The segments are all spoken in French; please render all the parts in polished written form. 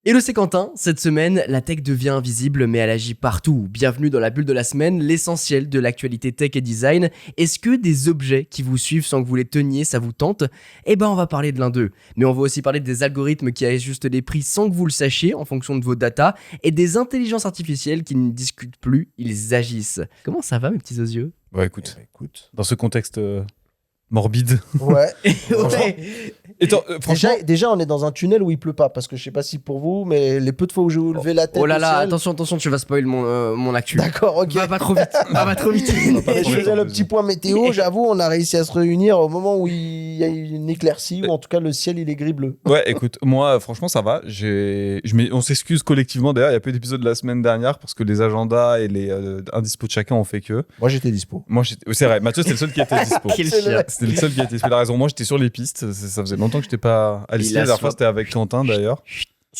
Hello, c'est Quentin. Cette semaine, la tech devient invisible, mais elle agit partout. Bienvenue dans la bulle de la semaine, l'essentiel de l'actualité tech et design. Est-ce que des objets qui vous suivent sans que vous les teniez, ça vous tente ? Eh ben, on va parler de l'un d'eux. Mais on va aussi parler des algorithmes qui ajustent les prix sans que vous le sachiez en fonction de vos datas et des intelligences artificielles qui ne discutent plus, ils agissent. Comment ça va, mes petits osieux ? Ouais, écoute, dans ce contexte morbide. Ouais. Ouais. Et franchement, Déjà, on est dans un tunnel où il pleut pas, parce que je sais pas si pour vous, mais les peu de fois où j'ai levé la tête. Oh là là, au ciel- attention, tu vas spoil mon actu. D'accord, ok. Va pas trop vite. Va trop vite. Et je faisais le petit point météo, j'avoue, on a réussi à se réunir au moment où il y a une éclaircie, ou en tout cas le ciel il est gris-bleu. ouais, écoute, moi, franchement, ça va. On s'excuse collectivement. D'ailleurs, il y a peu d'épisodes la semaine dernière parce que les agendas et les indispos de chacun ont fait que. Moi j'étais dispo. C'est vrai, Mathieu, c'était le seul qui était dispo. Quel chien. C'était le seul qui était dispo. Il a raison. Moi, j'étais sur les pistes. Ça faisait longtemps que j'étais pas à l'issue. Il a La dernière fois, soif. c'était avec Quentin d'ailleurs.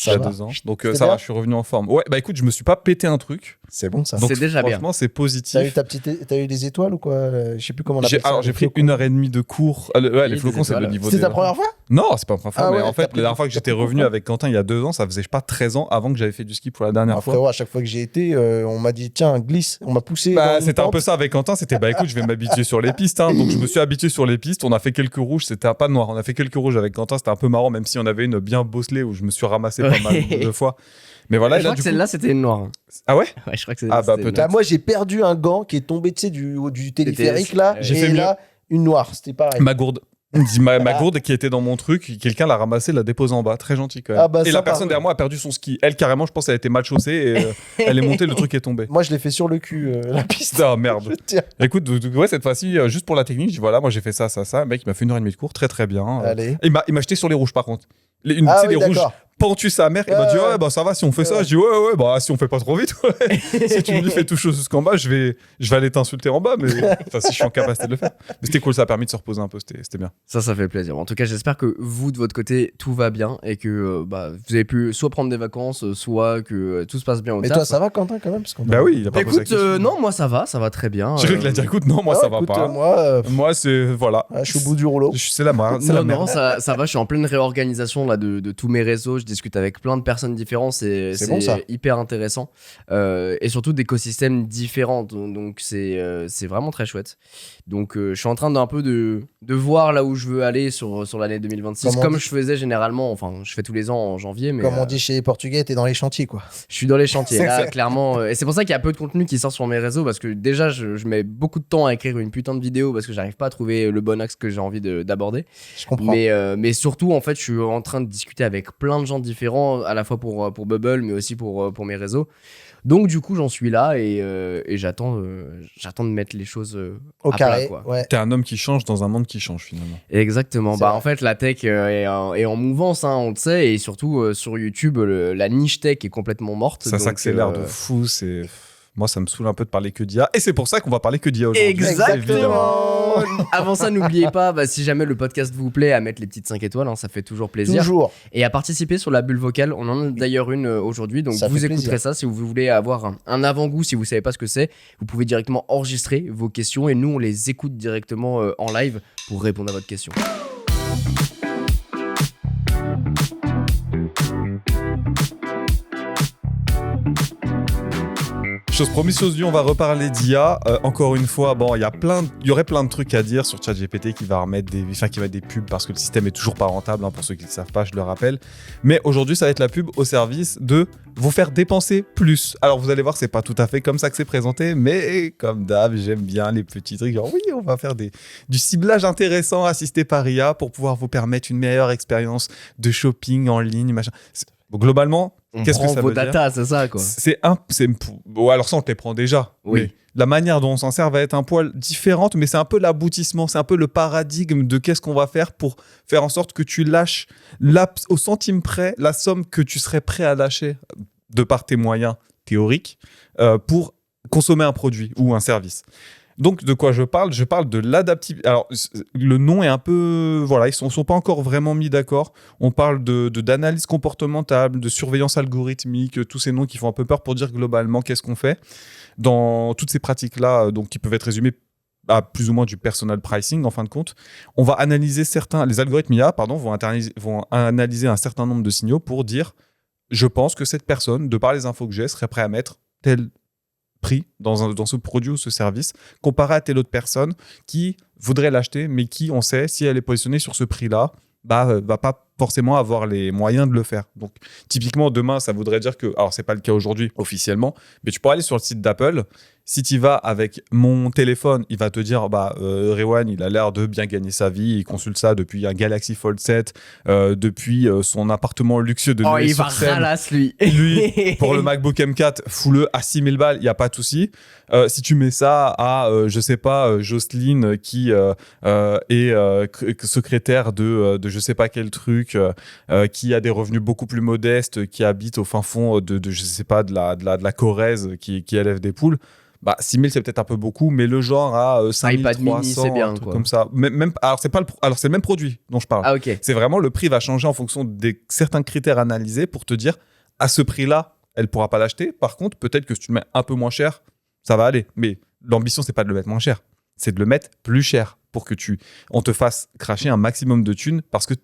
Il y Ça a va. 2 ans. Donc, C'est ça bien. va, je suis revenu en forme. Ouais, bah écoute, je me suis pas pété un truc. C'est bon ça. Donc, C'est déjà bien. franchement, c'est positif. T'as eu des étoiles ou quoi? Je sais plus comment on appelle ça. Alors, j'ai les pris flocons. 1h30 de cours. Et Les des flocons, c'est le étoiles. niveau C'était des... ta première fois? Non, c'est pas ma première fois, Ah mais ouais, en t'as fait, pris- la dernière fois que t'as j'étais pris revenu pourquoi avec Quentin il y a 2 ans, ça faisait, je sais pas, 13 ans avant que j'avais fait du ski pour la dernière Ah, fois. frérot, à chaque fois que j'ai été, on m'a dit tiens, glisse. On m'a poussé. dans Bah, une c'était un pente. peu ça avec Quentin, c'était bah écoute, je vais m'habituer sur les pistes. Hein. Donc je me suis habitué sur les pistes, on a fait quelques rouges, c'était pas noir, on a fait quelques rouges avec Quentin, c'était un peu marrant, même si on avait une bien bosselée où je me suis ramassé pas mal de fois. Mais voilà, Je et là, crois que du coup... celle-là, c'était une noire. Ah ouais. Ouais, je crois que c'est. Ah bah, c'était une peut-être. Bah, noire. moi j'ai perdu un gant qui est tombé du haut du téléphérique là. J'ai fait Et mieux. là, une noire. C'était pareil. Ma gourde. Ma gourde qui était dans mon truc, quelqu'un l'a ramassée, l'a déposée en bas, très gentil quand même. Ah bah, et la sympa. personne derrière moi a perdu son ski. Elle carrément, je pense, elle était mal chaussée et elle est montée, le truc est tombé. Moi je l'ai fait sur le cul, la piste. Ah merde. Tiens. Écoute, ouais, cette fois-ci, juste pour la technique, je dis voilà, moi j'ai fait ça. Le mec, il m'a fait 1h30 de cours, très très bien. Allez. Il m'a jeté sur les rouges par contre. Tu Ah sais, oui, les rouges d'accord. pentus sa mère. Il m'a dit ouais, bah ça va si on fait ça. Ouais. Je dis ouais, bah si on fait pas trop vite. Ouais. Si tu me dis fais tout chose jusqu'en bas, je vais aller t'insulter en bas, mais enfin si je suis en capacité de le faire. Mais c'était cool, ça a permis de se reposer un peu, c'était bien. Ça fait plaisir. En tout cas, j'espère que vous, de votre côté, tout va bien et que vous avez pu soit prendre des vacances, soit que tout se passe bien au Mais taf. toi ça va Quentin quand même parce qu'on Bah oui, il a pas Bah, posé la écoute, question. non, moi ça va très bien. J'ai cru qu'il a dit écoute, non, moi Ah, ça va écoute, pas. Moi, Moi c'est voilà. je suis au bout du rouleau. C'est la merde. C'est la Non, merde. ça va, je suis en pleine réorganisation là, de tous mes réseaux, je discute avec plein de personnes différentes, c'est bon, ça. hyper intéressant, et surtout d'écosystèmes différents, donc c'est vraiment très chouette. Donc je suis en train d'un peu de voir là où je veux aller sur l'année 2026, Comme on comme dit- je faisais généralement, enfin je fais tous les ans en janvier, mais Comme on dit chez les Portugais, t'es dans les chantiers quoi. je suis dans les chantiers, C'est là, ça. clairement. Et c'est pour ça qu'il y a peu de contenu qui sort sur mes réseaux, parce que déjà, je mets beaucoup de temps à écrire une putain de vidéo parce que j'arrive pas à trouver le bon axe que j'ai envie d'aborder. Je comprends. Mais surtout, en fait, je suis en train de discuter avec plein de gens différents, à la fois pour Bubble, mais aussi pour mes réseaux. Donc, du coup, j'en suis là et j'attends de mettre les choses Au à plat, carré, quoi. ouais. T'es un homme qui change dans un monde qui change finalement. Exactement. C'est Bah, vrai. en fait, la tech est en mouvance, hein, on le sait, et surtout sur YouTube, la niche tech est complètement morte. Ça donc, s'accélère de fou, c'est... Moi, ça me saoule un peu de parler que d'IA. Et c'est pour ça qu'on va parler que d'IA aujourd'hui. Exactement. Avant ça, n'oubliez pas, si jamais le podcast vous plaît, à mettre les petites 5 étoiles, hein, ça fait toujours plaisir. Toujours. Et à participer sur la bulle vocale. On en a d'ailleurs une aujourd'hui, donc Ça vous fait écouterez plaisir. ça si vous voulez avoir un avant-goût, si vous savez pas ce que c'est. Vous pouvez directement enregistrer vos questions et nous on les écoute directement en live pour répondre à votre question. Chose promise, chose due, on va reparler d'IA. Encore une fois, bon, il y aurait plein de trucs à dire sur ChatGPT qui va mettre des pubs parce que le système est toujours pas rentable, hein, pour ceux qui ne le savent pas, je le rappelle. Mais aujourd'hui, ça va être la pub au service de vous faire dépenser plus. Alors vous allez voir, c'est pas tout à fait comme ça que c'est présenté, mais comme d'hab, j'aime bien les petits trucs. Genre oui, on va faire du ciblage intéressant assisté par IA pour pouvoir vous permettre une meilleure expérience de shopping en ligne, machin. Bon, globalement, On qu'est-ce que prend ça vos veut dire ? datas, c'est ça quoi. Bon, alors ça, on te les prend déjà. Oui. Mais la manière dont on s'en sert va être un poil différente, mais c'est un peu l'aboutissement, c'est un peu le paradigme de qu'est-ce qu'on va faire pour faire en sorte que tu lâches au centime près la somme que tu serais prêt à lâcher de par tes moyens théoriques pour consommer un produit ou un service. Donc, de quoi je parle ? Je parle de l'adaptivité. Alors, le nom est un peu... Voilà, ils ne sont pas encore vraiment mis d'accord. On parle d'analyse comportementale, de surveillance algorithmique, tous ces noms qui font un peu peur pour dire globalement qu'est-ce qu'on fait dans toutes ces pratiques-là, donc qui peuvent être résumées à plus ou moins du personal pricing, en fin de compte. On va analyser les algorithmes IA, vont analyser un certain nombre de signaux pour dire je pense que cette personne, de par les infos que j'ai, serait prêt à mettre tel prix dans ce produit ou ce service, comparé à telle autre personne qui voudrait l'acheter, mais qui, on sait, si elle est positionnée sur ce prix-là, va pas forcément avoir les moyens de le faire. Donc, typiquement, demain, ça voudrait dire que, alors, c'est pas le cas aujourd'hui officiellement, mais tu pourras aller sur le site d'Apple. Si tu y vas avec mon téléphone, il va te dire, Rewan, il a l'air de bien gagner sa vie. Il consulte ça depuis un Galaxy Fold 7, depuis son appartement luxueux de Oh, il va Neuilly-sur-Seine. ralasse, lui. Lui, pour le MacBook M4, fous-le à 6000 balles, il n'y a pas de souci. Si tu mets ça à, je sais pas, Jocelyne qui est secrétaire de je sais pas quel truc, qui a des revenus beaucoup plus modestes, qui habite au fin fond de je sais pas, de la Corrèze, qui élève des poules, 6000 c'est peut-être un peu beaucoup, mais le genre à iPad mini, 5300, c'est bien, un truc quoi. comme ça. Même, alors, c'est le même produit dont je parle. Ah, ok. C'est vraiment le prix va changer en fonction des certains critères analysés pour te dire à ce prix-là, elle pourra pas l'acheter. Par contre, peut-être que si tu le mets un peu moins cher, ça va aller. Mais l'ambition, c'est pas de le mettre moins cher, c'est de le mettre plus cher pour que on te fasse cracher un maximum de thunes parce que tu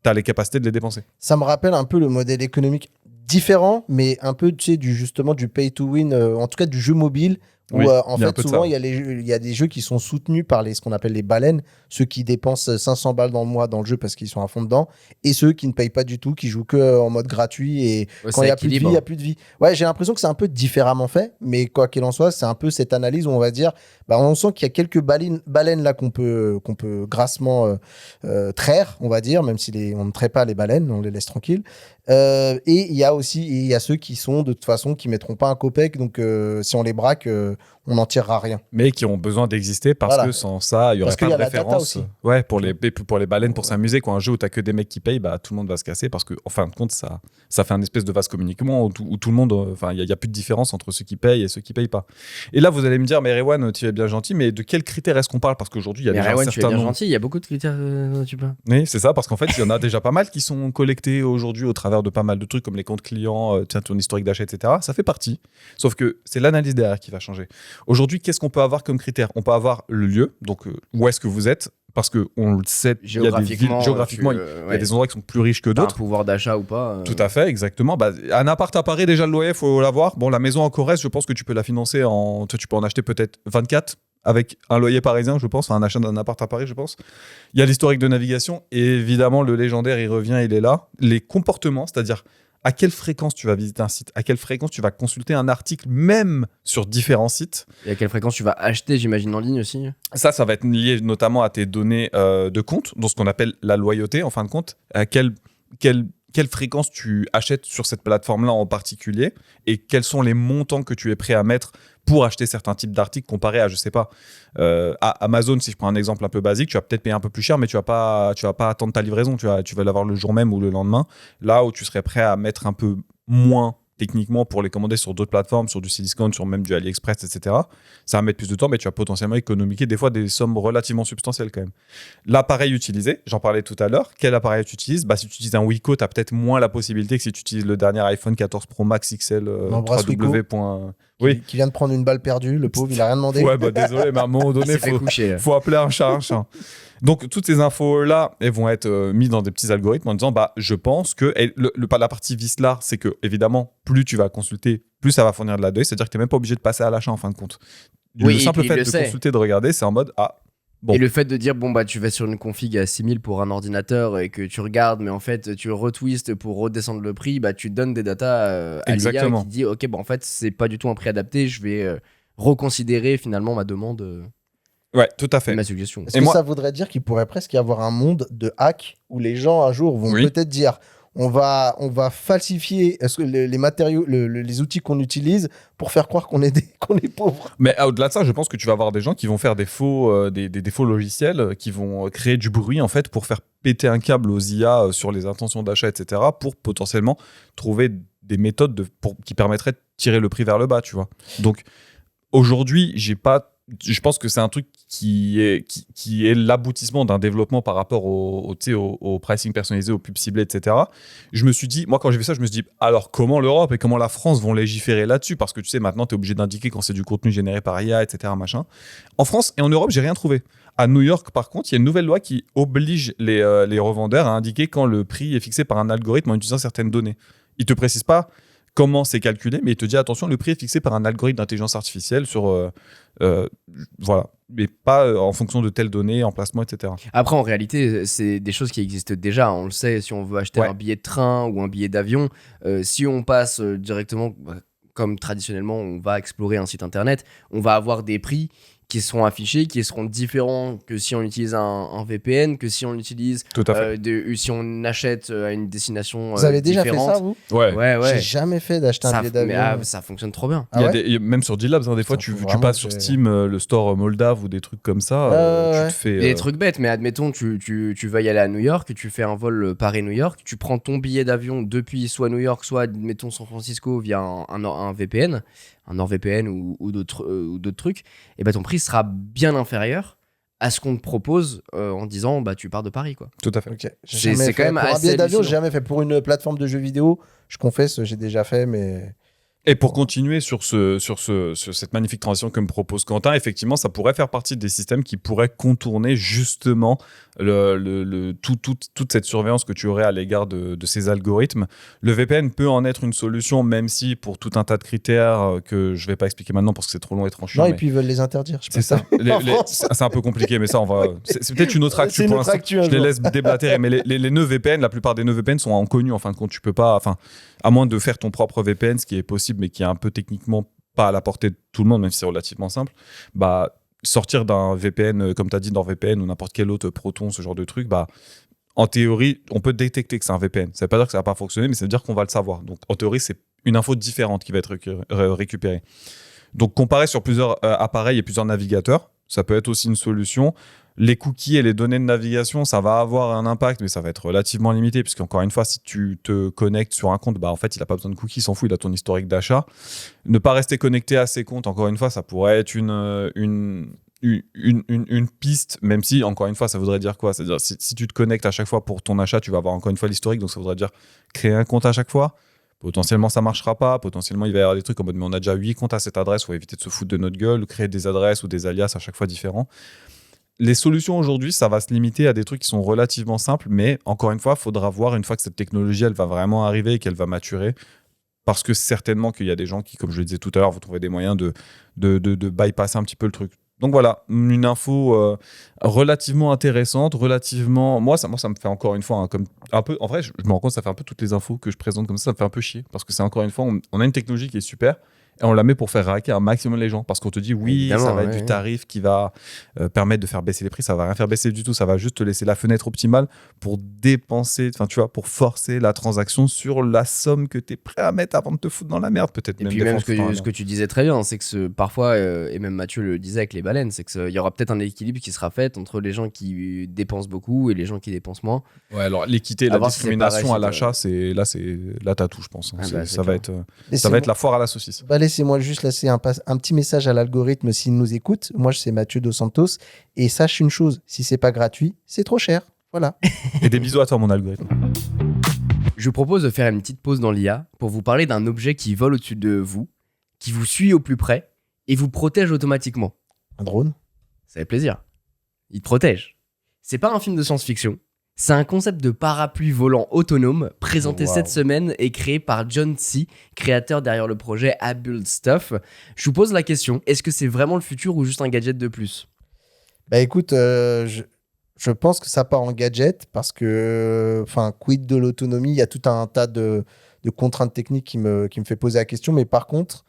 as les capacités de les dépenser. Ça me rappelle un peu le modèle économique différent, mais un peu, tu sais, justement du pay to win, en tout cas du jeu mobile, où Oui, en il y a un fait, peu de souvent, ça. il y a des jeux qui sont soutenus par ce qu'on appelle les baleines, ceux qui dépensent 500 balles dans le mois dans le jeu parce qu'ils sont à fond dedans, et ceux qui ne payent pas du tout, qui jouent que en mode gratuit, et Ouais, quand ça il n'y a plus de vie, équilibre. il n'y a plus de vie. Ouais, j'ai l'impression que c'est un peu différemment fait, mais quoi qu'il en soit, c'est un peu cette analyse où on va dire, on sent qu'il y a quelques baleines là qu'on peut grassement traire, on va dire, même si on ne traite pas les baleines, on les laisse tranquilles. Et il y a ceux qui sont de toute façon qui mettront pas un copec, donc si on les braque, on n'en tirera rien. Mais qui ont besoin d'exister parce Voilà. que sans ça, il y aurait Parce qu'il pas y de a la data référence. aussi. Ouais, pour les baleines, pour s'amuser, quoi. Un jeu où t'as que des mecs qui payent, tout le monde va se casser parce que, en fin de compte, ça fait un espèce de vase communiquement où tout le monde, il y a plus de différence entre ceux qui payent et ceux qui payent pas. Et là, vous allez me dire, mais Rewan, tu es bien gentil, mais de quels critères est-ce qu'on parle? Parce qu'aujourd'hui, il y a Mais déjà un Rewan, tu es certain bien nombre. gentil, il y a beaucoup de critères dont tu parles. Oui, c'est ça, parce qu'en fait, il y en a déjà pas mal qui sont collectés aujourd'hui au travers de pas mal de trucs comme les comptes clients, ton historique d'achat, etc. Ça fait partie. Sauf que c'est l'analyse derrière qui va changer. Aujourd'hui, qu'est-ce qu'on peut avoir comme critère? On peut avoir le lieu, donc où est-ce que vous êtes, parce qu'on le sait, il y a des villes, géographiquement, il y a des endroits qui sont plus riches que T'as un d'autres. pouvoir d'achat ou pas. Tout à fait, exactement. Un appart à Paris, déjà le loyer, faut l'avoir. Bon, la maison en Corrèze, je pense que tu peux la financer tu peux en acheter peut-être 24 avec un loyer parisien, je pense, un achat d'un appart à Paris, je pense. Il y a l'historique de navigation et évidemment, le légendaire, il revient, il est là. Les comportements, c'est-à-dire à quelle fréquence tu vas visiter un site, à quelle fréquence tu vas consulter un article, même sur différents sites. Et à quelle fréquence tu vas acheter, j'imagine, en ligne aussi. Ça va être lié notamment à tes données de compte, donc ce qu'on appelle la loyauté, en fin de compte. À quelle fréquence tu achètes sur cette plateforme-là en particulier et quels sont les montants que tu es prêt à mettre pour acheter certains types d'articles comparé à, je sais pas, à Amazon, si je prends un exemple un peu basique, tu vas peut-être payer un peu plus cher, mais tu vas pas attendre ta livraison, tu vas l'avoir le jour même ou le lendemain. Là où tu serais prêt à mettre un peu moins techniquement pour les commander sur d'autres plateformes, sur du Cdiscount, sur même du AliExpress, etc. Ça va mettre plus de temps, mais tu vas potentiellement économiquer des fois des sommes relativement substantielles quand même. L'appareil utilisé, j'en parlais tout à l'heure. Quel appareil tu utilises? Si tu utilises un Wiko, tu as peut-être moins la possibilité que si tu utilises le dernier iPhone 14 Pro Max XL On embrasse 3W. Qui vient de prendre une balle perdue, le pauvre, il a rien demandé. Ouais, désolé, mais à un moment donné, Il s'est fait coucher. faut appeler un chat un chat. Donc, toutes ces infos-là, elles vont être mises dans des petits algorithmes en disant, je pense que... Et la partie vice là, c'est que, évidemment, plus tu vas consulter, plus ça va fournir de la donnée. C'est-à-dire que tu n'es même pas obligé de passer à l'achat, en fin de compte. Oui, le simple et puis fait il de le sait. consulter, de regarder, c'est en mode, bon. Et le fait de dire, tu vas sur une config à 6000 pour un ordinateur et que tu regardes, mais en fait, tu retwistes pour redescendre le prix, tu donnes des datas à l'IA Exactement. qui dit, ok, en fait, c'est pas du tout un prix adapté, je vais reconsidérer finalement ma demande Ouais, tout à et fait. ma suggestion. Est-ce Et que moi- ça voudrait dire qu'il pourrait presque y avoir un monde de hack où les gens un jour vont Oui. peut-être dire on va falsifier les matériaux, les outils qu'on utilise pour faire croire qu'on est pauvre. Mais au-delà de ça, je pense que tu vas avoir des gens qui vont faire des faux logiciels, qui vont créer du bruit en fait pour faire péter un câble aux IA sur les intentions d'achat, etc. pour potentiellement trouver des méthodes qui permettraient de tirer le prix vers le bas, tu vois. Donc aujourd'hui, je pense que c'est un truc qui est l'aboutissement d'un développement par rapport au pricing personnalisé, aux pubs ciblées, etc. Je me suis dit, moi quand j'ai vu ça, je me suis dit, alors comment l'Europe et comment la France vont légiférer là-dessus? Parce que tu sais, maintenant, tu es obligé d'indiquer quand c'est du contenu généré par IA, etc. Machin. En France et en Europe, j'ai rien trouvé. À New York, par contre, il y a une nouvelle loi qui oblige les revendeurs à indiquer quand le prix est fixé par un algorithme en utilisant certaines données. Il te précise pas comment c'est calculé, mais il te dit attention, le prix est fixé par un algorithme d'intelligence artificielle sur voilà, mais pas en fonction de telles données, emplacement, etc. Après, en réalité, c'est des choses qui existent déjà. On le sait, si on veut acheter Ouais. un billet de train ou un billet d'avion, si on passe directement, comme traditionnellement, on va explorer un site internet, on va avoir des prix qui seront affichés, qui seront différents que si on utilise un VPN, que si on utilise, Tout à fait. si on achète à une destination Vous avez déjà fait différente. ça, vous? Ouais. Ouais, J'ai ouais. jamais fait d'acheter un Ça, billet mais, d'avion. ça fonctionne trop bien. Ah ouais? Il y a même sur D-Labs, des fois, Ça, tu faut vraiment passes sur que- Steam, le store moldave ou des trucs comme ça, Ouais. tu te fais. Des trucs bêtes, mais admettons, tu vas y aller à New York, tu fais un vol Paris-New York, tu prends ton billet d'avion depuis soit New York, soit, admettons, San Francisco via un VPN, un NordVPN ou d'autres trucs, et ton prix sera bien inférieur à ce qu'on te propose en disant tu pars de Paris, quoi. Tout à fait. Ok. J'ai C'est jamais quand fait. même Pour un assez billet d'avion, j'ai hallucinant. jamais fait. Pour une plateforme de jeux vidéo, je confesse, j'ai déjà fait, mais. Et pour continuer sur cette magnifique transition que me propose Quentin, effectivement, ça pourrait faire partie des systèmes qui pourraient contourner justement toute cette surveillance que tu aurais à l'égard de ces algorithmes. Le VPN peut en être une solution, même si pour tout un tas de critères que je ne vais pas expliquer maintenant parce que c'est trop long et trop chiant. Non, et mais puis ils veulent les interdire. Je sais c'est pas ça. En France. C'est un peu compliqué, mais ça, on va. C'est peut-être une autre actu C'est une pour autre l'instant. actu un Je les jour. laisse déblatérer. Mais les nœuds VPN, la plupart des nœuds VPN sont inconnus. En fin de compte, tu peux pas. Enfin, à moins de faire ton propre VPN, ce qui est possible, mais qui est un peu techniquement pas à la portée de tout le monde, même si c'est relativement simple. Sortir d'un VPN, comme tu as dit, NordVPN ou n'importe quel autre Proton, ce genre de truc, en théorie, on peut détecter que c'est un VPN. Ça veut pas dire que ça va pas fonctionner, mais ça veut dire qu'on va le savoir. Donc, en théorie, c'est une info différente qui va être récupérée. Donc, comparer sur plusieurs appareils et plusieurs navigateurs, ça peut être aussi une solution. Les cookies et les données de navigation, ça va avoir un impact, mais ça va être relativement limité, puisqu'encore une fois, si tu te connectes sur un compte, en fait, il n'a pas besoin de cookies, il s'en fout, il a ton historique d'achat. Ne pas rester connecté à ses comptes, encore une fois, ça pourrait être une piste, même si, encore une fois, ça voudrait dire quoi? C'est-à-dire, si tu te connectes à chaque fois pour ton achat, tu vas avoir encore une fois l'historique, donc ça voudrait dire créer un compte à chaque fois. Potentiellement, ça marchera pas. Potentiellement, il va y avoir des trucs en mode, mais on a déjà 8 comptes à cette adresse, on va éviter de se foutre de notre gueule, créer des adresses ou des alias à chaque fois différents. Les solutions aujourd'hui, ça va se limiter à des trucs qui sont relativement simples, mais encore une fois, il faudra voir une fois que cette technologie, elle va vraiment arriver et qu'elle va maturer. Parce que certainement qu'il y a des gens qui, comme je le disais tout à l'heure, vont trouver des moyens de bypasser un petit peu le truc. Donc voilà, une info relativement intéressante, relativement... Moi, ça me fait encore une fois, comme un peu... En vrai, je me rends compte, ça fait un peu toutes les infos que je présente comme ça me fait un peu chier. Parce que c'est encore une fois, on a une technologie qui est super, et on la met pour faire raquer un maximum les gens. Parce qu'on te dit, oui, Évidemment, ça va être ouais. du tarif qui va permettre de faire baisser les prix. Ça va rien faire baisser du tout. Ça va juste te laisser la fenêtre optimale pour dépenser, enfin, tu vois, pour forcer la transaction sur la somme que tu es prêt à mettre avant de te foutre dans la merde. Peut-être Et même puis des même fois, ce que tu disais très bien, c'est que parfois, et même Mathieu le disait avec les baleines, c'est qu'il y aura peut-être un équilibre qui sera fait entre les gens qui dépensent beaucoup et les gens qui dépensent moins. Ouais, alors l'équité, À la voir si c'est discrimination pareil, à c'est l'achat, là t'as tout, je pense. Ah C'est- bah, c'est ça va clair. être la foire à la saucisse. Laissez-moi juste laisser un petit message à l'algorithme s'il nous écoute. Moi, c'est Mathieu Dos Santos. Et sache une chose, si c'est pas gratuit, c'est trop cher. Voilà. Et des bisous à toi, mon algorithme. Je vous propose de faire une petite pause dans l'IA pour vous parler d'un objet qui vole au-dessus de vous, qui vous suit au plus près et vous protège automatiquement. Un drone. Ça fait plaisir. Il te protège. C'est pas un film de science-fiction. C'est un concept de parapluie volant autonome présenté Wow. cette semaine et créé par John C., créateur derrière le projet I Build Stuff. Je vous pose la question, est-ce que c'est vraiment le futur ou juste un gadget de plus? Bah écoute, je pense que ça part en gadget parce que, enfin, quid de l'autonomie, il y a tout un tas de contraintes techniques qui me fait poser la question. Mais par contre,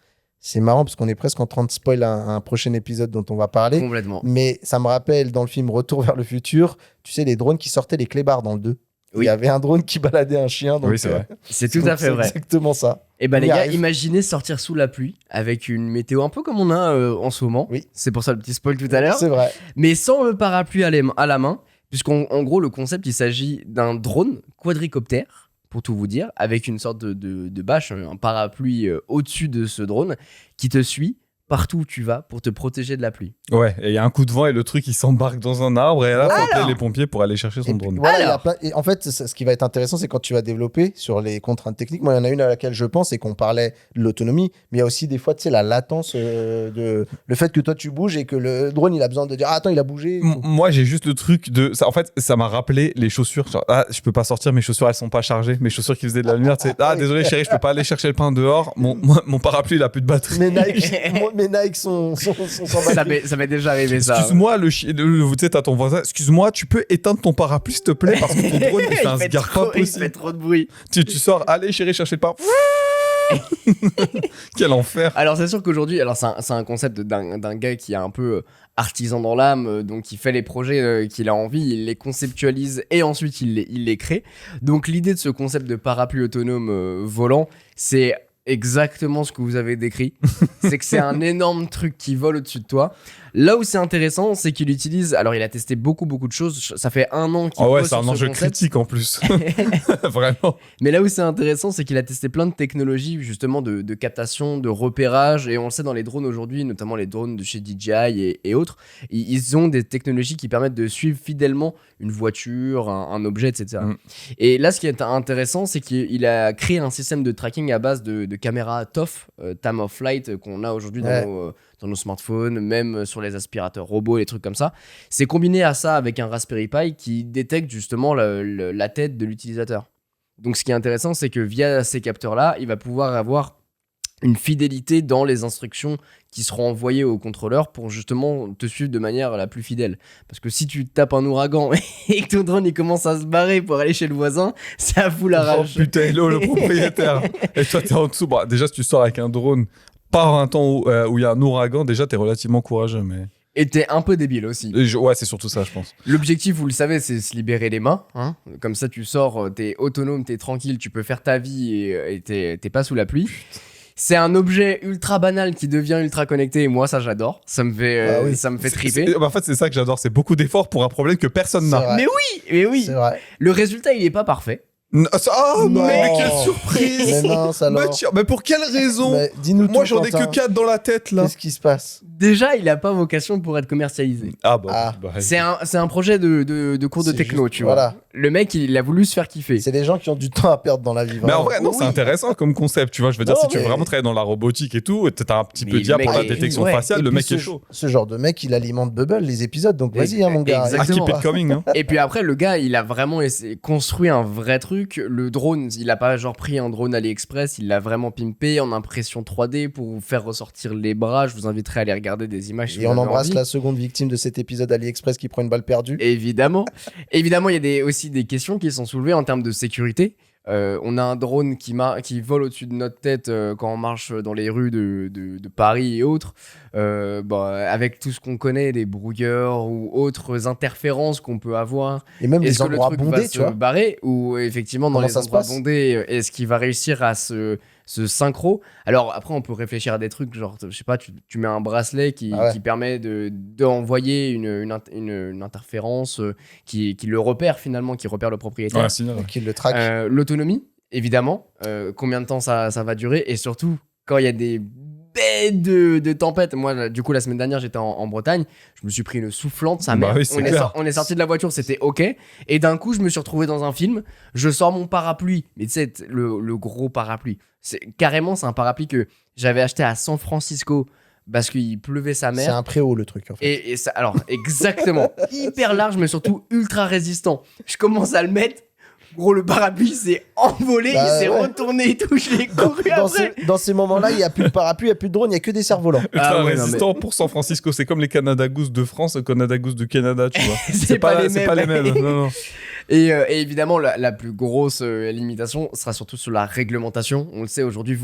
c'est marrant parce qu'on est presque en train de spoil un prochain épisode dont on va parler. Complètement. Mais ça me rappelle dans le film Retour vers le futur, tu sais, les drones qui sortaient les clébards dans le 2. Il Oui. y avait un drone qui baladait un chien. Donc, Oui, c'est vrai. C'est tout à fait vrai. C'est exactement ça. Et bah On les y gars, arrive. imaginez sortir sous la pluie avec une météo un peu comme on a en ce moment. Oui. C'est pour ça le petit spoil tout à l'heure. C'est vrai. Mais sans le parapluie à la main, puisqu'en gros, le concept, il s'agit d'un drone quadricoptère, pour tout vous dire, avec une sorte de bâche, un parapluie au-dessus de ce drone, qui te suit partout où tu vas pour te protéger de la pluie. Ouais, et il y a un coup de vent et le truc il s'embarque dans un arbre et là, faut appeler Alors les pompiers pour aller chercher son Et drone. voilà, il y a Alors. plein- et en fait, ce qui va être intéressant, c'est quand tu vas développer sur les contraintes techniques. Moi, il y en a une à laquelle je pense, c'est qu'on parlait de l'autonomie, mais il y a aussi des fois, tu sais, la latence de le fait que toi tu bouges et que le drone il a besoin de dire ah, attends, il a bougé. Moi, j'ai juste le truc de. Ça, en fait, ça m'a rappelé les chaussures. Genre, ah, je peux pas sortir, mes chaussures, elles sont pas chargées. Mes chaussures qui faisaient de la lumière, tu sais. Ah, désolé, chérie, je peux pas aller chercher le pain dehors. Mon parapluie, il a plus de batterie. Mes Nike sont sans batterie. Ça m'est déjà arrivé ça. Excuse-moi, tu sais, t'as ton voisin. Excuse-moi, tu peux éteindre ton parapluie, s'il te plaît, parce que ton drone, il fait un cigare pas il fait possible. trop de bruit. Tu sors, allez, chérie, chercher le pain. Quel enfer. Alors c'est sûr qu'aujourd'hui, alors c'est un concept d'un gars qui est un peu artisan dans l'âme, donc il fait les projets qu'il a envie, il les conceptualise et ensuite il les crée. Donc l'idée de ce concept de parapluie autonome volant, c'est exactement ce que vous avez décrit. C'est que c'est un énorme truc qui vole au-dessus de toi. Là où c'est intéressant, c'est qu'il utilise... Alors il a testé beaucoup de choses. Ça fait 1 an qu'il Oh ouais, bosse c'est un sur ce enjeu concept. critique en plus. Vraiment. Mais là où c'est intéressant, c'est qu'il a testé plein de technologies justement de captation, de repérage, et on le sait dans les drones aujourd'hui, notamment les drones de chez DJI et autres, ils ont des technologies qui permettent de suivre fidèlement une voiture, un objet, etc. Mm. Et là, ce qui est intéressant, c'est qu'il a créé un système de tracking à base de caméras TOF, Time of Flight, qu'on a aujourd'hui Ouais. dans nos smartphones, même sur les aspirateurs robots, les trucs comme ça. C'est combiné à ça avec un Raspberry Pi qui détecte justement la tête de l'utilisateur. Donc ce qui est intéressant, c'est que via ces capteurs-là, il va pouvoir avoir une fidélité dans les instructions qui seront envoyées au contrôleur pour justement te suivre de manière la plus fidèle. Parce que si tu tapes un ouragan et que ton drone il commence à se barrer pour aller chez le voisin, ça fout la Oh rage. putain, hello, le propriétaire. Et toi, t'es en dessous. Bah, déjà, si tu sors avec un drone, par un temps où il y a un ouragan, déjà, t'es relativement courageux. Mais... Et t'es un peu débile aussi. Ouais, c'est surtout ça, je pense. L'objectif, vous le savez, c'est se libérer les mains. Hein. Comme ça, tu sors, t'es autonome, t'es tranquille, tu peux faire ta vie et t'es pas sous la pluie. C'est un objet ultra banal qui devient ultra connecté et moi ça j'adore, ça me fait triper. En fait, c'est ça que j'adore, c'est beaucoup d'efforts pour un problème que personne C'est n'a. vrai. Mais oui, C'est vrai. le résultat il est pas parfait. Oh, Non. mais quelle surprise. Mais mince alors. Mais pour quelle raison? Mais dis-nous Moi, tout, j'en ai Quentin. que 4 dans la tête, là. Qu'est-ce qui se passe? Déjà il a pas vocation pour être commercialisé. Ah, bah. Ah. bah, C'est un projet de cours de C'est techno, juste- tu vois. voilà. Le mec il a voulu se faire kiffer. C'est des gens qui ont du temps à perdre dans la vie. Mais en vraiment. vrai, non, c'est Oui. intéressant comme concept, tu vois. Je veux dire, Non, si tu veux mais- vraiment travailler dans la robotique et tout, t'as un petit Mais peu le d'IA mec pour la est- détection ouais. faciale, Et le puis mec ce, est chaud. Ce genre de mec, il alimente Bubble les épisodes, donc vas-y, hein, mon gars. Exactement. Ah, keep it coming, hein. Et puis après, le gars, il a vraiment construit un vrai truc. Le drone, il a pas genre pris un drone AliExpress, il l'a vraiment pimpé en impression 3D pour vous faire ressortir les bras. Je vous inviterai à aller regarder des images. si Et vous on avez embrasse envie. la seconde victime de cet épisode AliExpress qui prend une balle perdue. Évidemment. Évidemment, il y a aussi des questions qui sont soulevées en termes de sécurité. On a un drone qui vole au-dessus de notre tête quand on marche dans les rues de Paris et autres. Avec tout ce qu'on connaît, des brouilleurs ou autres interférences qu'on peut avoir. Et même les Est-ce que le endroits truc bondés, va tu se vois. barrer ou effectivement dans Comment les ça se endroits passe bondés, est-ce qu'il va réussir à se synchro? Alors après on peut réfléchir à des trucs genre je sais pas, tu mets un bracelet qui Ah ouais. qui permet d'envoyer une interférence qui le repère finalement, qui repère le propriétaire. Ouais, sinon, ouais. Donc il le traque. L'autonomie évidemment, combien de temps ça va durer, et surtout quand il y a des bêtes de tempêtes. Moi, du coup, la semaine dernière, j'étais en Bretagne. Je me suis pris une soufflante, sa Bah mère. oui, c'est clair. On est sorti de la voiture, c'était OK. Et d'un coup, je me suis retrouvé dans un film. Je sors mon parapluie. Mais tu sais, le gros parapluie. C'est un parapluie que j'avais acheté à San Francisco parce qu'il pleuvait sa C'est mère. un préau, le truc, en fait. Et ça, alors, exactement. Hyper large, mais surtout ultra résistant. Je commence à le mettre. Gros, le parapluie s'est envolé, Bah il s'est ouais. retourné et tout. Je l'ai couru Dans après. dans ces moments-là, il n'y a plus de parapluie, il n'y a plus de drone, il n'y a que des cerfs-volants. Ultra Ah ouais, non, résistant pour San Francisco, c'est comme les Canada Goose de France et Canada Goose de Canada, tu vois. C'est pas les c'est pas les mêmes. Non, non. Et évidemment, la plus grosse limitation sera surtout sur la réglementation. On le sait, aujourd'hui,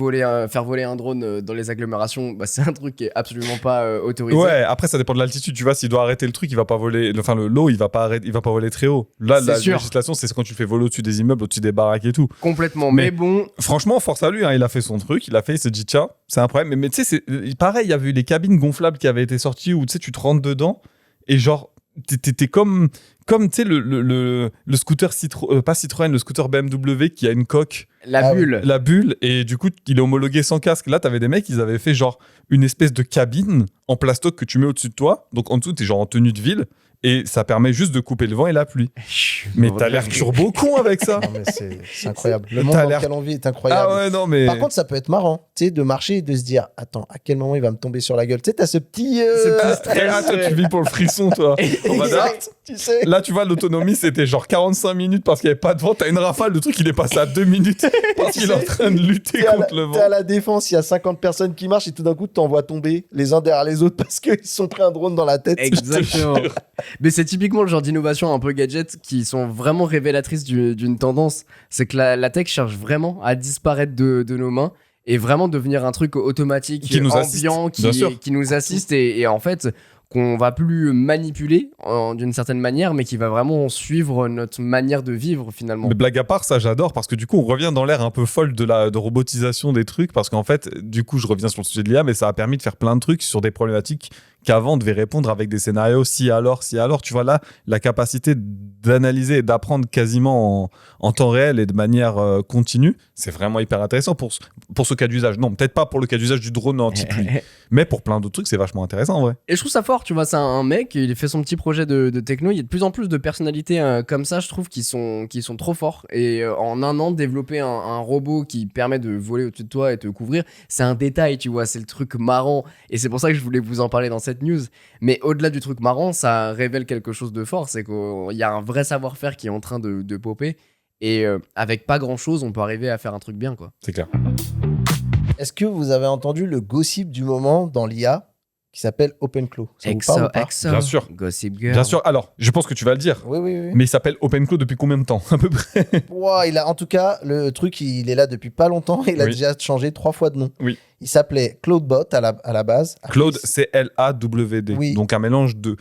faire voler un drone dans les agglomérations, c'est un truc qui est absolument pas autorisé. Ouais, après ça dépend de l'altitude, tu vois, s'il doit arrêter le truc, il va pas voler, enfin le lot, il va pas voler très haut. Là, C'est la sûr. législation, c'est quand tu le fais voler au-dessus des immeubles, au-dessus des baraques et tout. Complètement. Mais- Mais bon, Franchement, force à lui, hein, il a fait son truc, il s'est dit tiens, c'est un problème. Mais tu sais, pareil, il y avait eu les cabines gonflables qui avaient été sorties où tu sais, tu te rentres dedans et genre, t'es comme comme tu sais, le scooter pas Citroën, le scooter BMW qui a une coque, La bulle. la bulle, et du coup, il est homologué sans casque. Là, t'avais des mecs, ils avaient fait genre une espèce de cabine en plastoc que tu mets au-dessus de toi. Donc en dessous, t'es genre en tenue de ville. Et ça permet juste de couper le vent et la pluie. Mais t'as l'air turbo con avec ça. Non, mais c'est incroyable. Le monde dans lequel on vit est incroyable. Ah ouais, non, mais. Par contre, ça peut être marrant, tu sais, de marcher et de se dire, attends, à quel moment il va me tomber sur la gueule. Tu sais, t'as ce petit. Ah, toi, tu vis pour le frisson, toi. Exact, tu sais. Là, tu vois, l'autonomie, c'était genre 45 minutes parce qu'il n'y avait pas de vent. T'as une rafale, le truc, il est passé à 2 minutes parce qu'il est en train de lutter contre le vent. T'es à la défense, il y a 50 personnes qui marchent et tout d'un coup, tu t'envoies tomber les uns derrière les autres parce qu'ils se sont pris un drone dans la tête. Exactement. Mais c'est typiquement le genre d'innovation un peu gadget qui sont vraiment révélatrices d'une tendance. C'est que la tech cherche vraiment à disparaître de nos mains et vraiment devenir un truc automatique, qui nous ambiant, qui nous assiste et en fait qu'on va plus manipuler d'une certaine manière, mais qui va vraiment suivre notre manière de vivre finalement. Mais blague à part, ça j'adore parce que du coup on revient dans l'ère un peu folle de robotisation des trucs parce qu'en fait, du coup je reviens sur le sujet de l'IA, mais ça a permis de faire plein de trucs sur des problématiques qu'avant on devait répondre avec des scénarios si alors, tu vois là, la capacité d'analyser et d'apprendre quasiment en temps réel et de manière continue, c'est vraiment hyper intéressant pour ce cas d'usage. Non, peut-être pas pour le cas d'usage du drone anti-pluie, mais pour plein d'autres trucs, c'est vachement intéressant en vrai. Et je trouve ça fort, tu vois, c'est un mec, il fait son petit projet de techno, il y a de plus en plus de personnalités comme ça, je trouve, qui sont trop forts. Et en un an, développer un robot qui permet de voler au-dessus de toi et te couvrir, c'est un détail, tu vois, c'est le truc marrant. Et c'est pour ça que je voulais vous en parler dans cette news. Mais au-delà du truc marrant, ça révèle quelque chose de fort, c'est qu'il y a un vrai savoir-faire qui est en train de popper. Et avec pas grand-chose, on peut arriver à faire un truc bien, quoi. C'est clair. Est-ce que vous avez entendu le gossip du moment dans l'IA qui s'appelle OpenClaw? Ça vous parle ou pas? Bien sûr. Gossip Girl. Bien sûr. Alors, je pense que tu vas le dire. Oui. Mais il s'appelle OpenClaw depuis combien de temps à peu près? Ouah, en tout cas, le truc, il est là depuis pas longtemps. Il a déjà changé 3 fois de nom. Oui. Il s'appelait Claudebot à la base. Claude, c'est Clawd. Oui. Donc un mélange de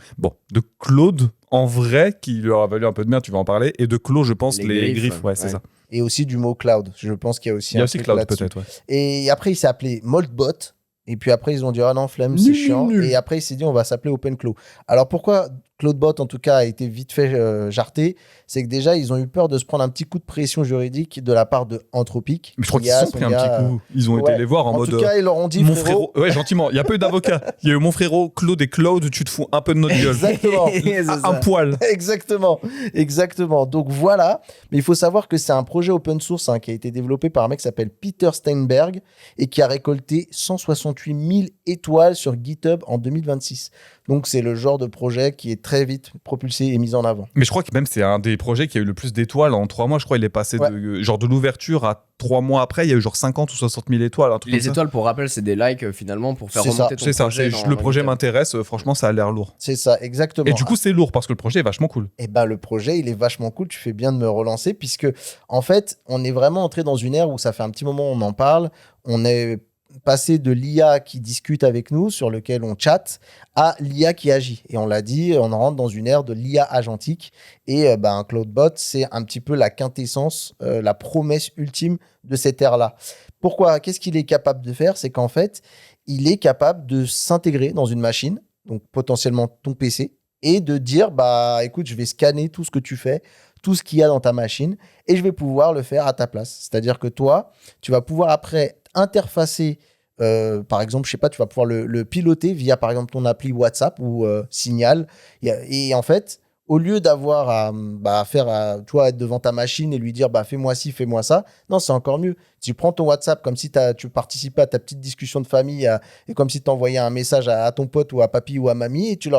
Claude en vrai qui lui aura valu un peu de merde, tu vas en parler, et de Claude, je pense, les griffes. Ouais, c'est ça. Et aussi du mot cloud. Je pense qu'il y a aussi Il y a aussi Cloud peut-être, ouais. Et après, il s'est appelé Moldbot. Et puis après, ils ont dit, ah non, flemme, c'est chiant. Et après, il s'est dit, on va s'appeler OpenClaw. Alors pourquoi Claudebot, en tout cas, a été vite fait jarté? C'est que déjà, ils ont eu peur de se prendre un petit coup de pression juridique de la part de Anthropic. Mais je crois qu'ils se sont pris un petit coup. Ils ont été les voir en mode. En tout cas, ils leur ont dit, mon frérot. Ouais, gentiment. Il n'y a pas eu d'avocat. Il y a eu mon frérot Claude et Claude, tu te fous un peu de notre gueule. Exactement. Un poil. Exactement. Donc voilà. Mais il faut savoir que c'est un projet open source qui a été développé par un mec qui s'appelle Peter Steinberg et qui a récolté 168 000 étoiles sur GitHub en 2026. Donc c'est le genre de projet qui est très vite propulsé et mis en avant. Mais je crois que même c'est un des projets qui a eu le plus d'étoiles en 3 mois. Je crois qu'il est passé de l'ouverture à 3 mois après, il y a eu genre 50 ou 60 000 étoiles. Les étoiles, pour rappel, c'est des likes finalement pour faire remonter ton projet. Le projet m'intéresse, franchement, ça a l'air lourd. C'est ça, exactement. Et du coup, c'est lourd parce que le projet est vachement cool. Et ben le projet, il est vachement cool. Tu fais bien de me relancer puisque, en fait, on est vraiment entré dans une ère où ça fait un petit moment on en parle. On est passé de l'IA qui discute avec nous, sur lequel on chatte, à l'IA qui agit. Et on l'a dit, on rentre dans une ère de l'IA agentique. Et un Claudebot, c'est un petit peu la quintessence, la promesse ultime de cette ère-là. Pourquoi? Qu'est-ce qu'il est capable de faire? C'est qu'en fait, il est capable de s'intégrer dans une machine, donc potentiellement ton PC, et de dire, écoute, je vais scanner tout ce que tu fais, tout ce qu'il y a dans ta machine, et je vais pouvoir le faire à ta place. C'est-à-dire que toi, tu vas pouvoir après interfacer, par exemple, je sais pas, tu vas pouvoir le piloter via, par exemple, ton appli WhatsApp ou Signal. Et en fait, au lieu d'avoir à toi, être devant ta machine et lui dire fais-moi ci, fais-moi ça, non, c'est encore mieux. Tu prends ton WhatsApp comme si tu participais à ta petite discussion de famille et comme si tu envoyais un message à ton pote ou à papy ou à mamie et tu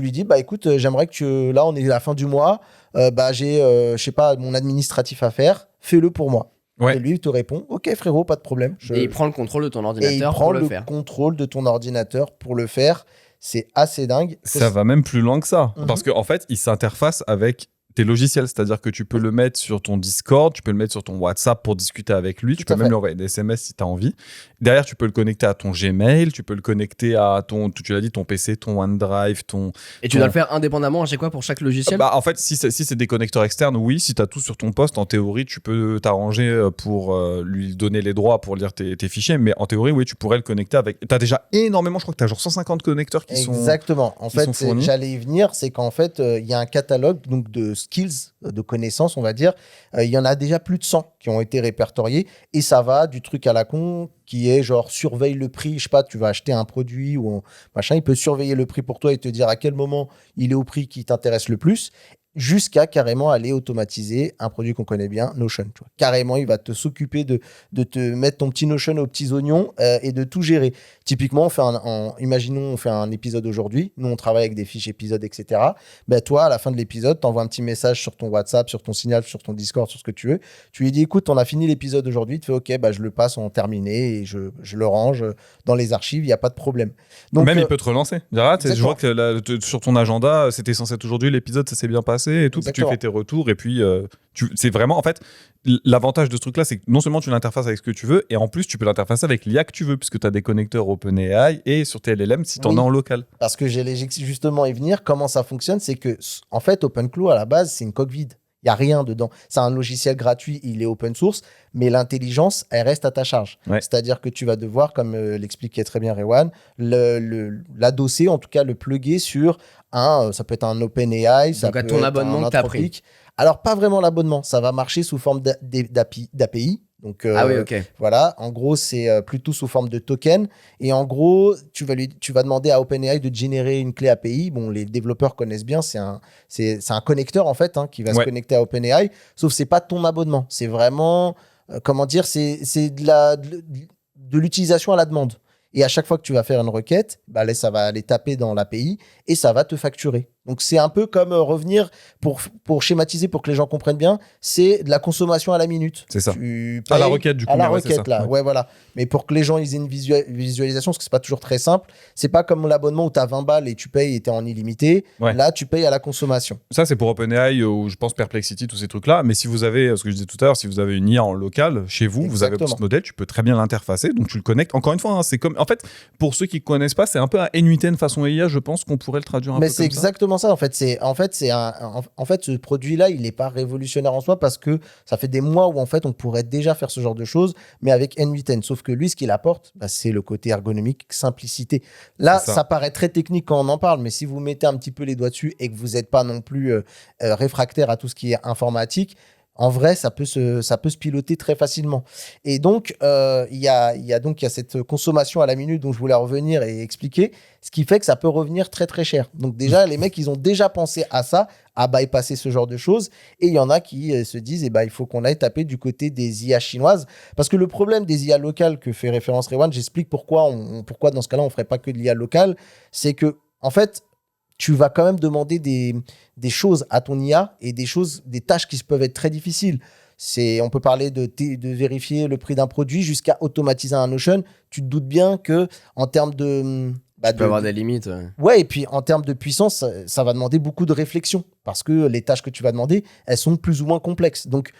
lui dis écoute, j'aimerais que là, on est à la fin du mois, j'ai, je sais pas, mon administratif à faire, fais-le pour moi. Ouais. Et lui, il te répond, ok frérot, pas de problème. Et il prend le contrôle de ton ordinateur pour le faire. Il prend le contrôle de ton ordinateur pour le faire. C'est assez dingue. Ça va même plus loin que ça. Parce qu'en fait, il s'interface avec tes logiciels, c'est-à-dire que tu peux le mettre sur ton Discord, tu peux le mettre sur ton WhatsApp pour discuter avec lui, tu Tout peux à même fait. lui envoyer des SMS si tu as envie. Derrière, tu peux le connecter à ton Gmail, tu peux le connecter à tu l'as dit, ton PC, ton OneDrive, Et tu dois le faire indépendamment à chaque fois pour chaque logiciel? Bah, en fait, si c'est des connecteurs externes, oui. Si tu as tout sur ton poste, en théorie, tu peux t'arranger pour lui donner les droits pour lire tes fichiers. Mais en théorie, oui, tu pourrais le connecter avec. Tu as déjà énormément, je crois que tu as genre 150 connecteurs qui sont. Exactement. En qui fait, sont fournis. j'allais y venir, c'est qu'en fait, il y a un catalogue donc, de skills, de connaissances, on va dire. Il y en a déjà plus de 100 qui ont été répertoriés. Et ça va du truc à la con qui est genre surveille le prix. Je sais pas, tu vas acheter un produit ou machin, il peut surveiller le prix pour toi et te dire à quel moment il est au prix qui t'intéresse le plus. Jusqu'à carrément aller automatiser un produit qu'on connaît bien, Notion. Tu vois. Carrément, il va s'occuper de te mettre ton petit Notion aux petits oignons et de tout gérer. Typiquement, imaginons, on fait un épisode aujourd'hui. Nous, on travaille avec des fiches épisodes, etc. Ben, toi, à la fin de l'épisode, tu envoies un petit message sur ton WhatsApp, sur ton Signal, sur ton Discord, sur ce que tu veux. Tu lui dis, écoute, on a fini l'épisode aujourd'hui. Tu fais, OK, bah, je le passe en terminé et je le range dans les archives. Il n'y a pas de problème. Donc, Même il peut te relancer. Dire, je exactement. vois que sur ton agenda, c'était censé être aujourd'hui, l'épisode, ça s'est bien passé et tout. Puis tu Exactement. fais tes retours et puis c'est vraiment, en fait, l'avantage de ce truc-là, c'est que non seulement tu l'interfaces avec ce que tu veux, et en plus, tu peux l'interfacer avec l'IA que tu veux, puisque tu as des connecteurs OpenAI et sur tes LLM si tu en Oui. as en local. Parce que j'allais justement y venir. Comment ça fonctionne? C'est que, en fait, OpenClaw, à la base, c'est une coque vide. Il n'y a rien dedans. C'est un logiciel gratuit, il est open source, mais l'intelligence, elle reste à ta charge. Ouais. C'est-à-dire que tu vas devoir, comme l'expliquait très bien Rewan, l'adosser, en tout cas le plugger sur ça peut être un OpenAI, ça Donc peut à ton être abonnement un que t'as pris. Anthropic. Alors, pas vraiment l'abonnement, ça va marcher sous forme d'API. Donc, Ah oui, ok. voilà, en gros, c'est plutôt sous forme de token. Et en gros, tu vas demander à OpenAI de générer une clé API. Bon, les développeurs connaissent bien, c'est un connecteur en fait qui va se connecter à OpenAI. Sauf que c'est pas ton abonnement. C'est vraiment, comment dire, c'est de l'utilisation à la demande. Et à chaque fois que tu vas faire une requête, bah là, ça va aller taper dans l'API et ça va te facturer. Donc, c'est un peu comme revenir, pour schématiser, pour que les gens comprennent bien, c'est de la consommation à la minute. C'est ça. Tu À la payes requête, du coup. à la mais ouais, c'est requête, ça. là. Ouais, voilà. Mais pour que les gens ils aient une visualisation, parce que c'est pas toujours très simple, c'est pas comme l'abonnement où tu as 20 balles et tu payes et tu es en illimité. Ouais. Là, tu payes à la consommation. Ça, c'est pour OpenAI ou je pense Perplexity, tous ces trucs-là. Mais si vous avez, ce que je disais tout à l'heure, si vous avez une IA en local chez vous, vous avez Exactement. votre modèle, tu peux très bien l'interfacer. Donc tu le connectes. Encore une fois, c'est comme. En fait, pour ceux qui ne connaissent pas, c'est un peu un N8N façon IA, je pense qu'on pourrait le traduire un Mais peu c'est comme ça. exactement ça. En fait, ce produit-là, il n'est pas révolutionnaire en soi parce que ça fait des mois où en fait on pourrait déjà faire ce genre de choses, mais avec N8N. Sauf que lui, ce qu'il apporte, bah, c'est le côté ergonomique, simplicité. Là, C'est ça. ça paraît très technique quand on en parle, mais si vous mettez un petit peu les doigts dessus et que vous n'êtes pas non plus réfractaire à tout ce qui est informatique, en vrai, ça peut se piloter très facilement. Et donc, il y a cette consommation à la minute dont je voulais revenir et expliquer, ce qui fait que ça peut revenir très, très cher. Donc déjà, les mecs, ils ont déjà pensé à ça, à bypasser ce genre de choses. Et il y en a qui se disent, il faut qu'on aille taper du côté des IA chinoises. Parce que le problème des IA locales que fait référence Rewan, j'explique pourquoi dans ce cas-là, on ne ferait pas que de l'IA locale, c'est que, en fait, tu vas quand même demander des choses à ton IA et des tâches qui peuvent être très difficiles. On peut parler de vérifier le prix d'un produit jusqu'à automatiser un Notion. Tu te doutes bien que en termes de... Tu peux avoir des limites. Ouais, et puis en termes de puissance, ça va demander beaucoup de réflexion parce que les tâches que tu vas demander, elles sont plus ou moins complexes. Donc,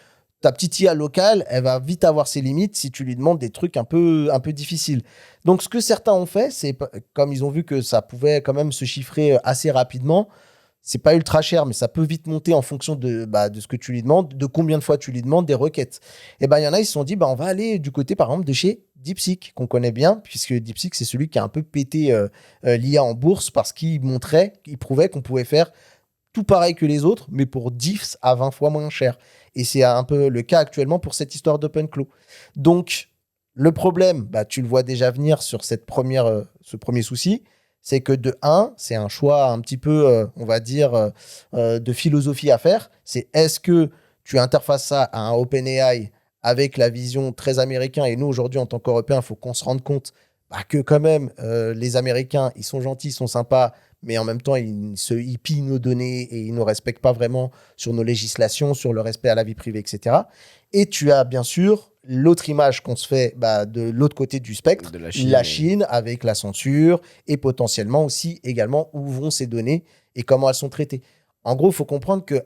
ta petite IA locale, elle va vite avoir ses limites si tu lui demandes des trucs un peu difficiles. Donc, ce que certains ont fait, c'est comme ils ont vu que ça pouvait quand même se chiffrer assez rapidement, c'est pas ultra cher, mais ça peut vite monter en fonction de ce que tu lui demandes, de combien de fois tu lui demandes des requêtes. Et il y en a, ils se sont dit, on va aller du côté, par exemple, de chez DeepSeek, qu'on connaît bien, puisque DeepSeek, c'est celui qui a un peu pété l'IA en bourse parce qu'il prouvait qu'on pouvait faire tout pareil que les autres, mais pour 10 à 20 fois moins cher. Et c'est un peu le cas actuellement pour cette histoire d'OpenClaw. Donc, le problème, tu le vois déjà venir sur ce premier souci, c'est que de 1, c'est un choix un petit peu, on va dire, de philosophie à faire. C'est est-ce que tu interfaces ça à un OpenAI avec la vision très américaine, et nous, aujourd'hui, en tant qu'Européens, il faut qu'on se rende compte que quand même, les Américains, ils sont gentils, ils sont sympas, mais en même temps, ils pillent nos données et ils ne nous respectent pas vraiment sur nos législations, sur le respect à la vie privée, etc. Et tu as bien sûr l'autre image qu'on se fait de l'autre côté du spectre, De la la Chine. Chine avec la censure et potentiellement aussi également où vont ces données et comment elles sont traitées. En gros, il faut comprendre que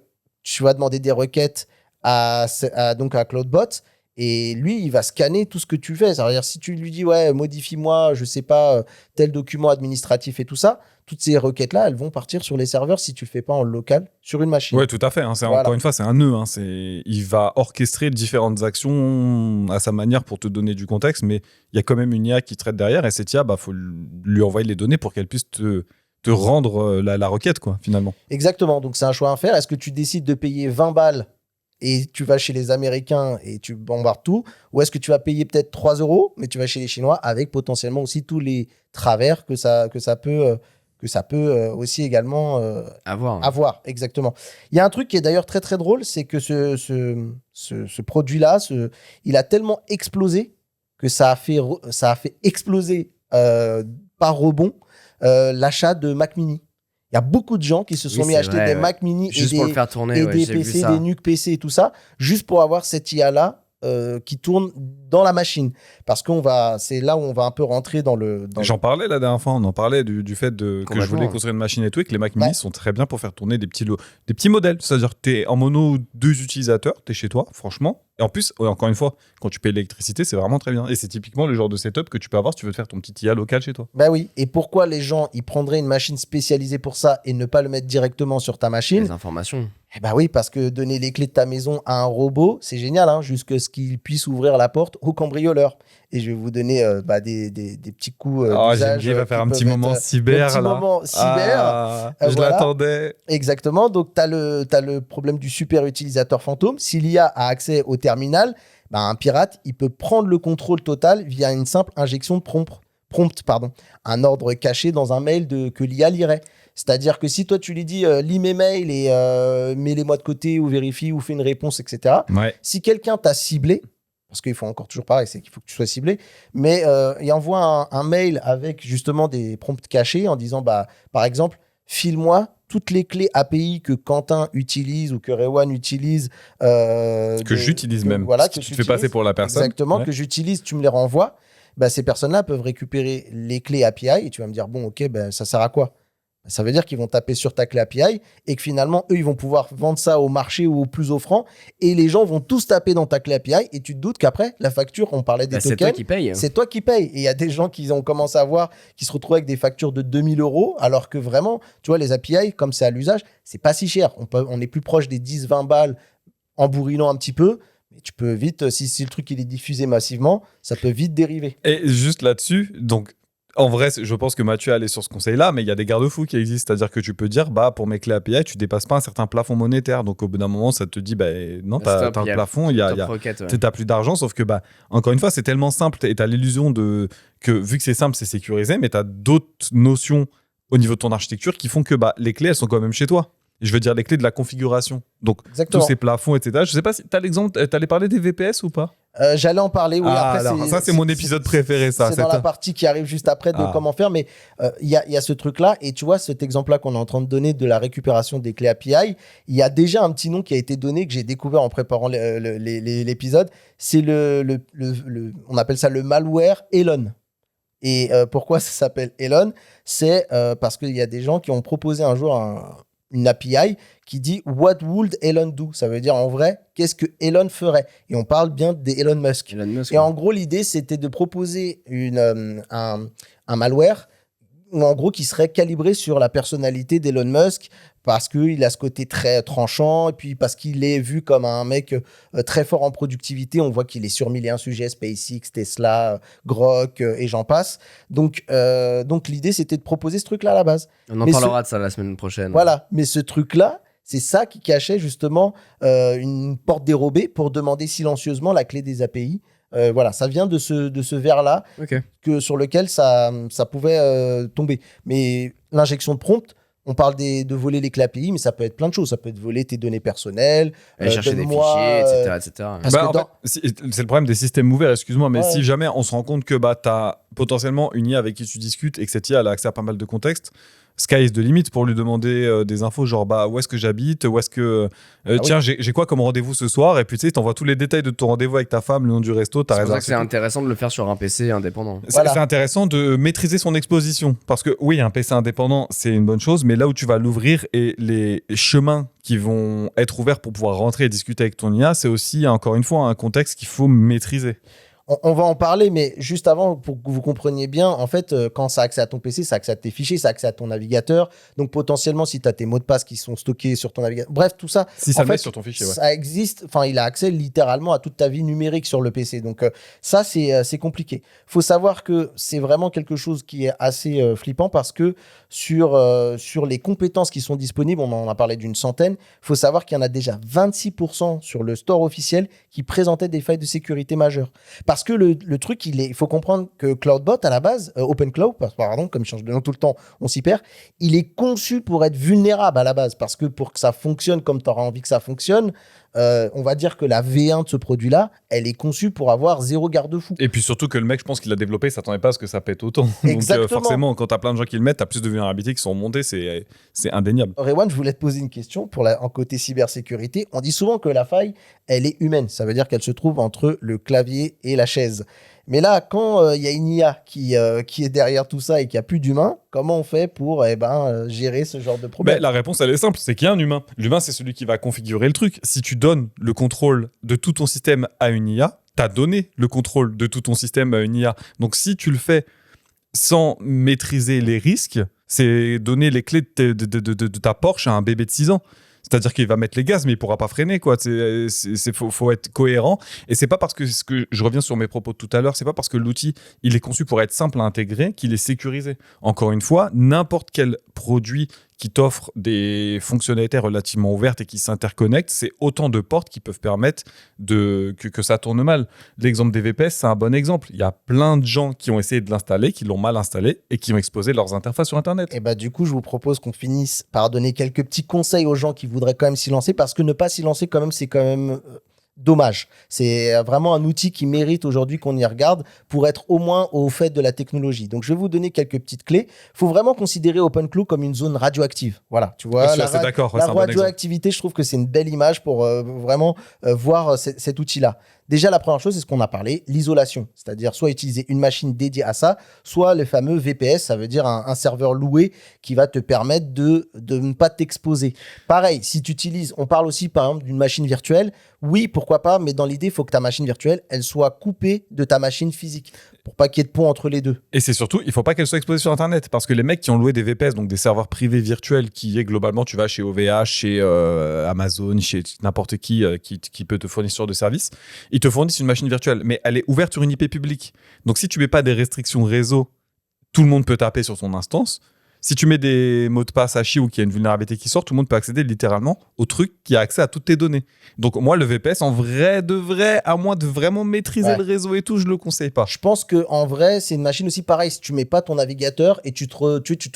tu vas demander des requêtes donc à Cloudbot. Et lui, il va scanner tout ce que tu fais. C'est-à-dire, si tu lui dis, ouais, modifie-moi, je sais pas, tel document administratif et tout ça, toutes ces requêtes-là, elles vont partir sur les serveurs si tu le fais pas en local sur une machine. Ouais, tout à fait. Hein. Voilà. Encore une fois, c'est un nœud. Hein. Il va orchestrer différentes actions à sa manière pour te donner du contexte, mais il y a quand même une IA qui traite derrière, et cette IA, faut lui envoyer les données pour qu'elle puisse te rendre la requête, quoi, finalement. Exactement. Donc, c'est un choix à faire. Est-ce que tu décides de payer 20 balles et tu vas chez les Américains et tu bombardes tout, ou est-ce que tu vas payer peut-être 3 euros, mais tu vas chez les Chinois avec potentiellement aussi tous les travers que ça peut aussi également avoir. Exactement. Il y a un truc qui est d'ailleurs très très drôle, c'est que ce produit-là, il a tellement explosé que ça a fait exploser par rebond l'achat de Mac Mini. Il y a beaucoup de gens qui se sont mis à acheter des Mac Mini juste pour le faire tourner, et des PC, des NUC PC et tout ça, juste pour avoir cette IA-là qui tourne dans la machine. Parce c'est là où on va un peu rentrer dans le... J'en parlais la dernière fois, on en parlait du fait que je voulais construire une machine et tout, et que les Mac Mini sont très bien pour faire tourner des petits modèles. C'est-à-dire que tu es en mono 2 utilisateurs, tu es chez toi, franchement. Et en plus, encore une fois, quand tu payes l'électricité, c'est vraiment très bien. Et c'est typiquement le genre de setup que tu peux avoir si tu veux te faire ton petit IA local chez toi. Bah oui. Et pourquoi les gens, ils prendraient une machine spécialisée pour ça et ne pas le mettre directement sur ta machine ? Les informations. Eh bah oui, parce que donner les clés de ta maison à un robot, c'est génial, hein, jusqu'à ce qu'il puisse ouvrir la porte au cambrioleur. Et je vais vous donner des petits coups d'usage. Il va faire un petit moment cyber. Je l'attendais. Exactement. Donc, tu as le problème du super utilisateur fantôme. Si l'IA a accès au terminal, un pirate, il peut prendre le contrôle total via une simple injection de prompt, un ordre caché dans un mail que l'IA lirait. C'est-à-dire que si toi, tu lui dis lis mes mails et mets-les-moi de côté ou vérifie ou fais une réponse, etc. Ouais. Si quelqu'un t'a ciblé, parce qu'il faut encore toujours pareil, c'est qu'il faut que tu sois ciblé, mais il envoie un mail avec justement des prompts cachés en disant, par exemple, file-moi toutes les clés API que Quentin utilise ou que Rewan utilise. J'utilise même. Voilà, que tu te fais passer pour la personne. Exactement, que j'utilise, tu me les renvoies. Ces personnes-là peuvent récupérer les clés API et tu vas me dire, bon, ok, ça sert à quoi ? Ça veut dire qu'ils vont taper sur ta clé API et que finalement, eux, ils vont pouvoir vendre ça au marché ou au plus offrant et les gens vont tous taper dans ta clé API et tu te doutes qu'après, la facture, on parlait des tokens. C'est toi qui paye. C'est toi qui paye. Et il y a des gens qui ont commencé à voir, qui se retrouvent avec des factures de 2000 € alors que vraiment, tu vois, les API, comme c'est à l'usage, c'est pas si cher. On est plus proche des 10-20 balles en bourrinant un petit peu. Mais tu peux vite, si le truc il est diffusé massivement, ça peut vite dériver. Et juste là-dessus, donc, en vrai, je pense que Mathieu allait sur ce conseil-là, mais il y a des garde-fous qui existent. C'est-à-dire que tu peux dire, pour mes clés API, tu dépasses pas un certain plafond monétaire. Donc, au bout d'un moment, ça te dit, non, t'as un plafond, t'as plus d'argent. Sauf que, encore une fois, c'est tellement simple et t'as l'illusion que, vu que c'est simple, c'est sécurisé, mais t'as d'autres notions au niveau de ton architecture qui font que, les clés, elles sont quand même chez toi. Je veux dire les clés de la configuration. Donc, exactement. Tous ces plafonds, etc. Je sais pas si tu as l'exemple, t'allais parler des VPS ou pas ? J'allais en parler, oui. Après, ça, c'est mon épisode préféré, ça. C'est dans la partie qui arrive juste après de comment faire, mais il y a ce truc-là, et tu vois, cet exemple-là qu'on est en train de donner de la récupération des clés API, il y a déjà un petit nom qui a été donné, que j'ai découvert en préparant l'épisode, c'est on appelle ça le malware Elon. Et pourquoi ça s'appelle Elon ? C'est parce qu'il y a des gens qui ont proposé un jour une API qui dit « What would Elon do ?» Ça veut dire en vrai, qu'est-ce que Elon ferait ? Et on parle bien d'Elon Musk. Et en gros, l'idée, c'était de proposer un malware en gros qui serait calibré sur la personnalité d'Elon Musk parce qu'il a ce côté très tranchant et puis parce qu'il est vu comme un mec très fort en productivité. On voit qu'il est sur 1001 sujets, SpaceX, Tesla, Grok et j'en passe. Donc l'idée, c'était de proposer ce truc-là à la base. On en parlera de ça la semaine prochaine. Voilà, mais ce truc-là, c'est ça qui cachait justement une porte dérobée pour demander silencieusement la clé des API. Voilà, ça vient de ce verre-là sur lequel ça pouvait tomber. Mais l'injection de prompt, on parle de voler les clés API, mais ça peut être plein de choses. Ça peut être voler tes données personnelles, aller chercher des fichiers, etc. C'est le problème des systèmes ouverts, excuse-moi, mais si jamais on se rend compte que tu as potentiellement une IA avec qui tu discutes et que cette IA a accès à pas mal de contextes, sky is the limit pour lui demander des infos, genre où est-ce que j'habite, où est-ce que tiens, j'ai quoi comme rendez-vous ce soir, et puis tu sais, t'envoies tous les détails de ton rendez-vous avec ta femme, le nom du resto, ta C'est pour ça réservation. que c'est intéressant de le faire sur un PC indépendant. C'est intéressant de maîtriser son exposition, parce que oui, un PC indépendant, c'est une bonne chose, mais là où tu vas l'ouvrir et les chemins qui vont être ouverts pour pouvoir rentrer et discuter avec ton IA, c'est aussi, encore une fois, un contexte qu'il faut maîtriser. On va en parler, mais juste avant, pour que vous compreniez bien, en fait, quand ça a accès à ton PC, ça a accès à tes fichiers, ça a accès à ton navigateur. Donc, potentiellement, si tu as tes mots de passe qui sont stockés sur ton navigateur, bref, tout ça. Si ça le met sur ton fichier, ouais. Ça existe, enfin, il a accès littéralement à toute ta vie numérique sur le PC. Donc, ça, c'est compliqué. Il faut savoir que c'est vraiment quelque chose qui est assez flippant parce que sur les compétences qui sont disponibles, on en a parlé d'une centaine, il faut savoir qu'il y en a déjà 26% sur le store officiel qui présentaient des failles de sécurité majeures. Parce que le truc, il faut comprendre que CloudBot, à la base, OpenCloud, pardon, comme il change de nom tout le temps, on s'y perd, il est conçu pour être vulnérable à la base. Parce que pour que ça fonctionne comme tu auras envie que ça fonctionne, on va dire que la V1 de ce produit-là, elle est conçue pour avoir zéro garde-fou. Et puis surtout que le mec, je pense qu'il l'a développé, il s'attendait pas à ce que ça pète autant. Exactement. Donc forcément, quand t'as plein de gens qui le mettent, t'as plus de vulnérabilités qui sont montées, c'est indéniable. Rewan, je voulais te poser une question en côté cybersécurité. On dit souvent que la faille, elle est humaine. Ça veut dire qu'elle se trouve entre le clavier et la chaise. Mais là, quand il y a une IA qui est derrière tout ça et qu'il n'y a plus d'humain, comment on fait pour gérer ce genre de problème? La réponse, elle est simple, c'est qu'il y a un humain. L'humain, c'est celui qui va configurer le truc. Si tu donnes le contrôle de tout ton système à une IA, t'as donné le contrôle de tout ton système à une IA. Donc si tu le fais sans maîtriser les risques, c'est donner les clés de ta Porsche à un bébé de 6 ans. C'est-à-dire qu'il va mettre les gaz, mais il pourra pas freiner, quoi. Faut être cohérent. Et c'est pas parce que je reviens sur mes propos de tout à l'heure, c'est pas parce que l'outil, il est conçu pour être simple à intégrer qu'il est sécurisé. Encore une fois, n'importe quel produit qui t'offre des fonctionnalités relativement ouvertes et qui s'interconnectent, c'est autant de portes qui peuvent permettre que ça tourne mal. L'exemple des VPS, c'est un bon exemple. Il y a plein de gens qui ont essayé de l'installer, qui l'ont mal installé et qui ont exposé leurs interfaces sur Internet. Et du coup, je vous propose qu'on finisse par donner quelques petits conseils aux gens qui voudraient quand même s'y lancer, parce que ne pas s'y lancer quand même, c'est quand même dommage. C'est vraiment un outil qui mérite aujourd'hui qu'on y regarde pour être au moins au fait de la technologie. Donc, je vais vous donner quelques petites clés. Il faut vraiment considérer OpenCloud comme une zone radioactive. Voilà, tu vois, je suis assez d'accord. La radioactivité, je trouve que c'est une belle image pour vraiment voir cet outil-là. Déjà, la première chose, c'est ce qu'on a parlé, l'isolation. C'est-à-dire soit utiliser une machine dédiée à ça, soit le fameux VPS, ça veut dire un serveur loué qui va te permettre de ne pas t'exposer. Pareil, si tu utilises, on parle aussi par exemple d'une machine virtuelle, oui, pourquoi pas, mais dans l'idée, il faut que ta machine virtuelle, elle soit coupée de ta machine physique pour pas qu'il y ait de pont entre les deux. Et c'est surtout, il faut pas qu'elle soit exposée sur Internet, parce que les mecs qui ont loué des VPS, donc des serveurs privés virtuels, qui est globalement, tu vas chez OVH, chez Amazon, chez n'importe qui peut te fournir ce genre de service, ils te fournissent une machine virtuelle, mais elle est ouverte sur une IP publique. Donc si tu mets pas des restrictions réseau, tout le monde peut taper sur ton instance. Si tu mets des mots de passe hachis ou qu'il y a une vulnérabilité qui sort, tout le monde peut accéder littéralement au truc qui a accès à toutes tes données. Donc moi, le VPS, en vrai de vrai, à moins de vraiment maîtriser le réseau et tout, je le conseille pas. Je pense que en vrai, c'est une machine aussi pareil. Si tu mets pas ton navigateur et tu te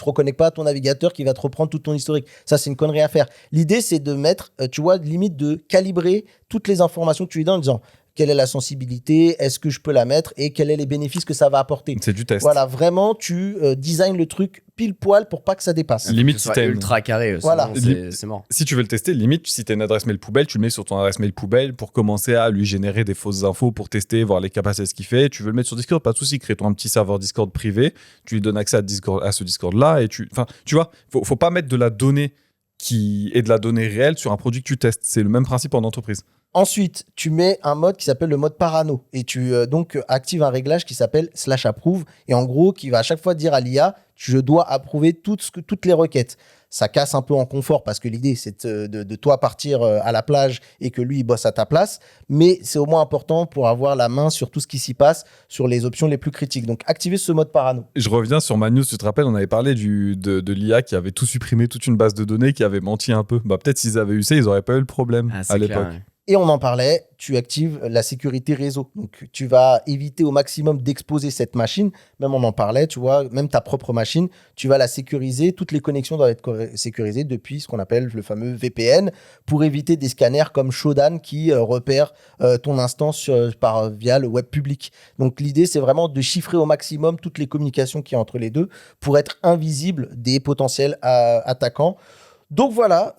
reconnectes pas à ton navigateur qui va te reprendre tout ton historique, ça c'est une connerie à faire. L'idée c'est de mettre, tu vois, limite de calibrer toutes les informations que tu lui donnes en disant quelle est la sensibilité, est-ce que je peux la mettre et quels sont les bénéfices que ça va apporter. C'est du test. Voilà, vraiment, tu designs le truc pile poil pour pas que ça dépasse. Limite, si t'es ultra carré, voilà. C'est mort. Si tu veux le tester, limite, si t'as une adresse mail poubelle, tu le mets sur ton adresse mail poubelle pour commencer à lui générer des fausses infos pour tester, voir les capacités de ce qu'il fait. Tu veux le mettre sur Discord, pas de souci, crée-toi un petit serveur Discord privé, tu lui donnes accès à ce Discord-là et tu vois, faut pas mettre de la donnée qui est de la donnée réelle sur un produit que tu testes. C'est le même principe en entreprise. Ensuite, tu mets un mode qui s'appelle le mode parano et tu actives un réglage qui s'appelle /approve et en gros qui va à chaque fois dire à l'IA je dois approuver toutes les requêtes. Ça casse un peu en confort parce que l'idée c'est de toi partir à la plage et que lui il bosse à ta place, mais c'est au moins important pour avoir la main sur tout ce qui s'y passe, sur les options les plus critiques. Donc activez ce mode parano. Je reviens sur ma news, tu te rappelles, on avait parlé de l'IA qui avait tout supprimé, toute une base de données, qui avait menti un peu. Peut-être s'ils avaient eu ça, ils n'auraient pas eu le problème à l'époque. Ouais. Et on en parlait, tu actives la sécurité réseau. Donc, tu vas éviter au maximum d'exposer cette machine. Même on en parlait, tu vois, même ta propre machine, tu vas la sécuriser. Toutes les connexions doivent être sécurisées depuis ce qu'on appelle le fameux VPN pour éviter des scanners comme Shodan qui repèrent ton instance via le web public. Donc, l'idée, c'est vraiment de chiffrer au maximum toutes les communications qu'il y a entre les deux pour être invisible des potentiels attaquants. Donc voilà,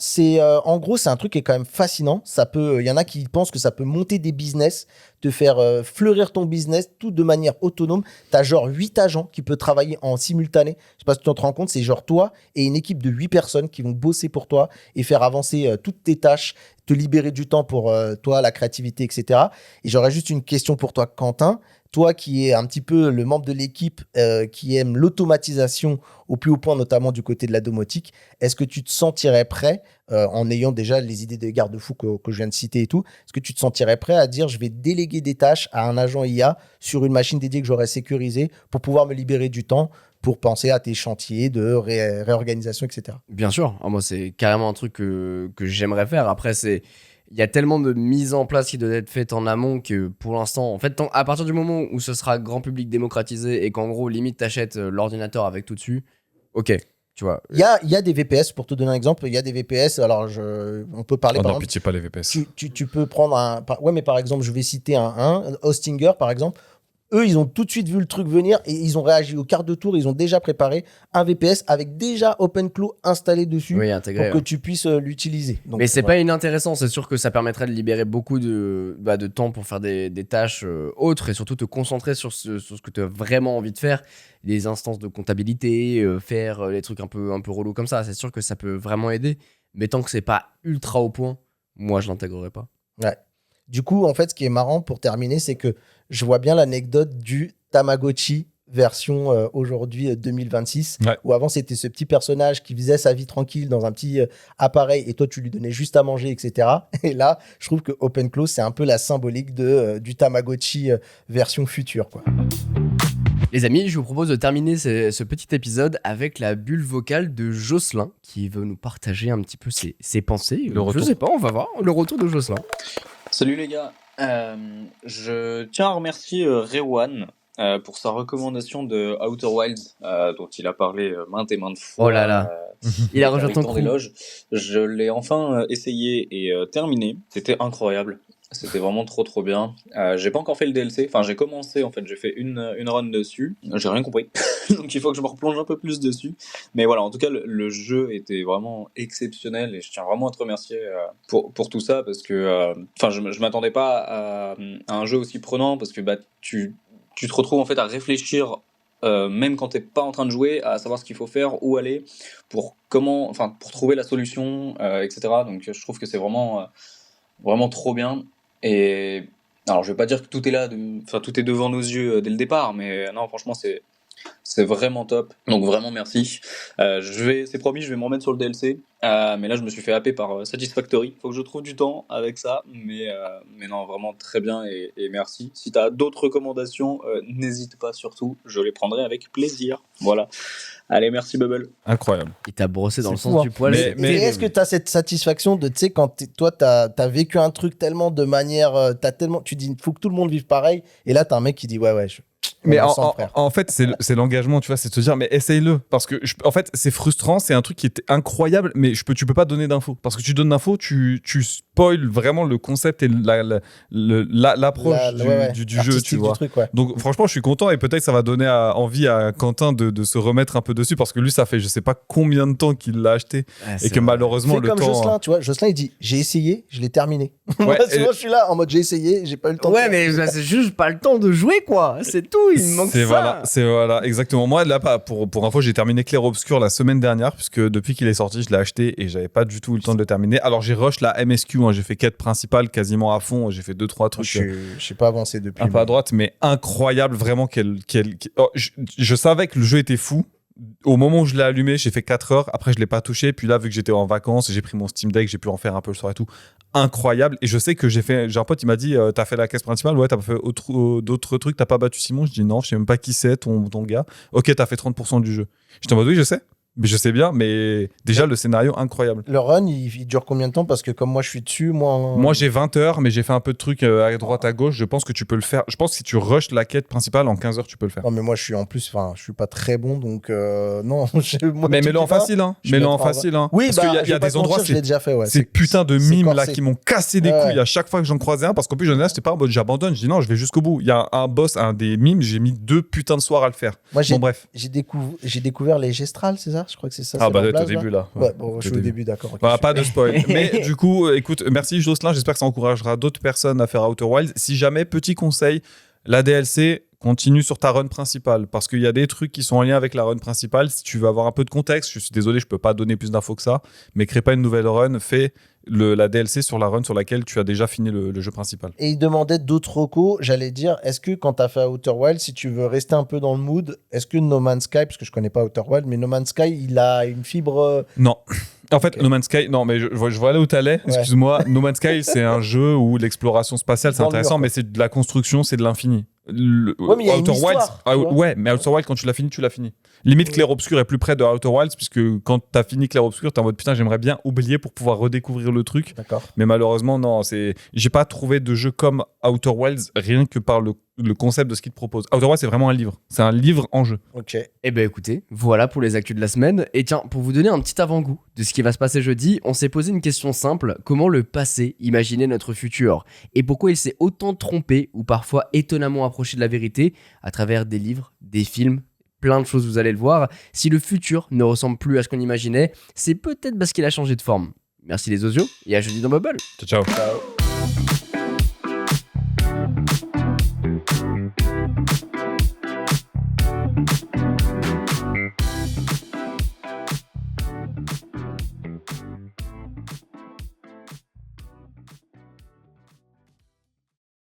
en gros, c'est un truc qui est quand même fascinant. Il y en a qui pensent que ça peut monter des business, te faire fleurir ton business, tout de manière autonome. Tu as genre 8 agents qui peuvent travailler en simultané. Je sais pas si tu te rends compte, c'est genre toi et une équipe de 8 personnes qui vont bosser pour toi et faire avancer toutes tes tâches, te libérer du temps pour toi, la créativité, etc. Et j'aurais juste une question pour toi, Quentin. Toi qui es un petit peu le membre de l'équipe qui aime l'automatisation au plus haut point, notamment du côté de la domotique, est-ce que tu te sentirais prêt, en ayant déjà les idées des garde-fous que je viens de citer et tout, est-ce que tu te sentirais prêt à dire je vais déléguer des tâches à un agent IA sur une machine dédiée que j'aurais sécurisée pour pouvoir me libérer du temps pour penser à tes chantiers de réorganisation, etc. Bien sûr, moi c'est carrément un truc que j'aimerais faire. Après, il y a tellement de mise en place qui doit être faite en amont que pour l'instant, en fait, à partir du moment où ce sera grand public démocratisé et qu'en gros, limite, t'achètes l'ordinateur avec tout dessus, ok, tu vois. Il y a des VPS, pour te donner un exemple, il y a des VPS, alors on peut parler par exemple... pitié pas les VPS. Tu peux prendre ouais, mais par exemple, je vais citer un Hostinger, par exemple. Eux, ils ont tout de suite vu le truc venir et ils ont réagi au quart de tour. Ils ont déjà préparé un VPS avec déjà OpenClaw installé dessus intégré, pour que tu puisses l'utiliser. Donc, mais c'est pas inintéressant. C'est sûr que ça permettrait de libérer beaucoup de temps pour faire des tâches autres et surtout te concentrer sur ce que tu as vraiment envie de faire. Les instances de comptabilité, faire les trucs un peu relous comme ça. C'est sûr que ça peut vraiment aider. Mais tant que c'est pas ultra au point, moi, je l'intégrerai pas. Ouais. Du coup, en fait, ce qui est marrant pour terminer, c'est que je vois bien l'anecdote du Tamagotchi version aujourd'hui 2026, où avant c'était ce petit personnage qui faisait sa vie tranquille dans un petit appareil et toi tu lui donnais juste à manger, etc. Et là, je trouve que OpenClaw, c'est un peu la symbolique du Tamagotchi version future, quoi. Les amis, je vous propose de terminer ce petit épisode avec la bulle vocale de Jocelyn qui veut nous partager un petit peu ses pensées. Je sais pas, on va voir le retour de Jocelyn. Salut les gars, je tiens à remercier Rewan pour sa recommandation de Outer Wilds dont il a parlé maintes et maintes fois. Oh là là, il a rejoint ton crew. Je l'ai enfin essayé et terminé, c'était incroyable. C'était vraiment trop bien. J'ai pas encore fait le DLC, enfin j'ai commencé en fait, j'ai fait une run dessus, j'ai rien compris, donc il faut que je me replonge un peu plus dessus. Mais voilà, en tout cas le jeu était vraiment exceptionnel et je tiens vraiment à te remercier pour tout ça parce que je m'attendais pas à un jeu aussi prenant parce que tu te retrouves en fait à réfléchir même quand t'es pas en train de jouer, à savoir ce qu'il faut faire, où aller, pour trouver la solution, etc. Donc je trouve que c'est vraiment trop bien. Et alors, je vais pas dire que tout est là, tout est devant nos yeux dès le départ, mais non, franchement, c'est vraiment top. Donc vraiment merci. C'est promis, je vais me remettre sur le DLC. Mais là, je me suis fait happer par Satisfactory. Faut que je trouve du temps avec ça, mais non, vraiment très bien et merci. Si t'as d'autres recommandations, n'hésite pas surtout, je les prendrai avec plaisir. Voilà. Allez, merci Bubble. Incroyable. Il t'a brossé dans le sens du poil. Mais est-ce que tu as cette satisfaction de, tu sais, quand toi, tu as vécu un truc tellement de manière. Tu dis, il faut que tout le monde vive pareil. Et là, tu as un mec qui dit, ouais. Mais en fait, c'est l'engagement, tu vois, c'est de se dire, mais essaye-le. Parce que, en fait, c'est frustrant, c'est un truc qui est incroyable, mais tu peux pas donner d'infos. Parce que tu donnes d'infos, tu spoil vraiment le concept et l'approche du jeu, tu vois. Truc, ouais. Donc, franchement, je suis content et peut-être ça va donner envie à Quentin de se remettre un peu dessus parce que lui, ça fait je sais pas combien de temps qu'il l'a acheté et que malheureusement, le temps. C'est comme Jocelyn, tu vois. Jocelyn, il dit, j'ai essayé, je l'ai terminé. Moi, souvent, je suis là en mode, j'ai essayé, j'ai pas eu le temps. Ouais, mais c'est juste pas le temps de jouer, quoi. C'est tout. Il me manque ça. C'est voilà, exactement. Moi, là, pour info, j'ai terminé Clair Obscur la semaine dernière, puisque depuis qu'il est sorti, je l'ai acheté et j'avais pas du tout eu le temps de le terminer. Alors, j'ai rush la MSQ, j'ai fait quête principale quasiment à fond, j'ai fait 2-3 trucs. Je suis pas avancé depuis. Un peu à droite, mais incroyable, vraiment. Je savais que le jeu était fou. Au moment où je l'ai allumé, j'ai fait 4 heures. Après, je l'ai pas touché. Puis là, vu que j'étais en vacances, j'ai pris mon Steam Deck, j'ai pu en faire un peu le soir et tout. Incroyable. Et je sais que j'ai un pote, il m'a dit, t'as fait la caisse principale? Ouais, t'as pas fait d'autres trucs, t'as pas battu Simon? Je dis non, je sais même pas qui c'est, ton gars. Ok, t'as fait 30% du jeu. J'étais en mode oui, je sais. Mais je sais bien, mais déjà, le scénario, incroyable. Le run, il dure combien de temps? Parce que comme moi, je suis dessus, Moi, j'ai 20 heures, mais j'ai fait un peu de trucs à droite, à gauche. Je pense que tu peux le faire. Je pense que si tu rushes la quête principale, en 15 heures, tu peux le faire. Non, mais moi, je suis en plus, enfin, je suis pas très bon, donc non. Moi, Mais tu mets-le dis en pas, facile, hein. je Mets-le vais en mettre en- facile, hein. Oui, Parce bah, qu'il y a, je vais pas des te endroits, mentir, je l'ai déjà fait, ouais. c'est putain de c'est mimes là corsé. qui m'ont cassé des Ouais. couilles à chaque fois que j'en croisais un. Parce qu'en plus, j'en ai un, c'était pas en mode j'abandonne. Je dis non, je vais jusqu'au bout. Il y a un boss, un des mimes, j'ai mis 2 putains de soirs à le faire. Moi, Bon, bref. j'ai découvert les gestrales, c'est ça? Je crois que c'est ça. Ah, c'est bah, leur t'es au blaze, là. début là. Ouais, bon, je suis T'es au début, d'accord. ok, Voilà, je pas suis- de spoil. Mais du coup, écoute, merci Jocelyn. J'espère que ça encouragera d'autres personnes à faire Outer Wilds. Si jamais, petit conseil, la DLC, continue sur ta run principale. Parce qu'il y a des trucs qui sont en lien avec la run principale. Si tu veux avoir un peu de contexte, je suis désolé, je peux pas donner plus d'infos que ça. Mais crée pas une nouvelle run, fais la DLC sur la run sur laquelle tu as déjà fini le jeu principal. Et il demandait d'autres recos. J'allais dire, est-ce que quand tu as fait Outer Wild, si tu veux rester un peu dans le mood, est-ce que No Man's Sky, parce que je connais pas Outer Wild, mais No Man's Sky, il a une fibre. Non. En fait, Ok. No Man's Sky, non, mais je vois aller où t'allais, excuse-moi. No Man's Sky, c'est un jeu où l'exploration spatiale, c'est Dans le intéressant, mur, quoi. mais c'est de la construction, c'est de l'infini. Ouais, mais il y a une histoire, tu vois. Ouais, mais Outer Wilds, quand tu l'as fini, tu l'as fini. Limite, Ouais. Clair-Obscur est plus près de Outer Wilds, puisque quand t'as fini Clair-Obscur, t'es en mode putain, j'aimerais bien oublier pour pouvoir redécouvrir le truc. D'accord. Mais malheureusement, non, j'ai pas trouvé de jeu comme Outer Wilds, rien que par le concept de ce qu'il te propose. Outer Wilds, c'est vraiment un livre. C'est un livre en jeu. Ok. Eh ben écoutez, voilà pour les actus de la semaine. Et tiens, pour vous donner un petit avant-goût de ce qui va se passer jeudi, on s'est posé une question simple. Comment le passé imaginait notre futur? Et pourquoi il s'est autant trompé ou parfois étonnamment approché de la vérité à travers des livres, des films, plein de choses, vous allez le voir. Si le futur ne ressemble plus à ce qu'on imaginait, c'est peut-être parce qu'il a changé de forme. Merci les osios et à jeudi dans Bubble. Ciao, ciao. Ciao.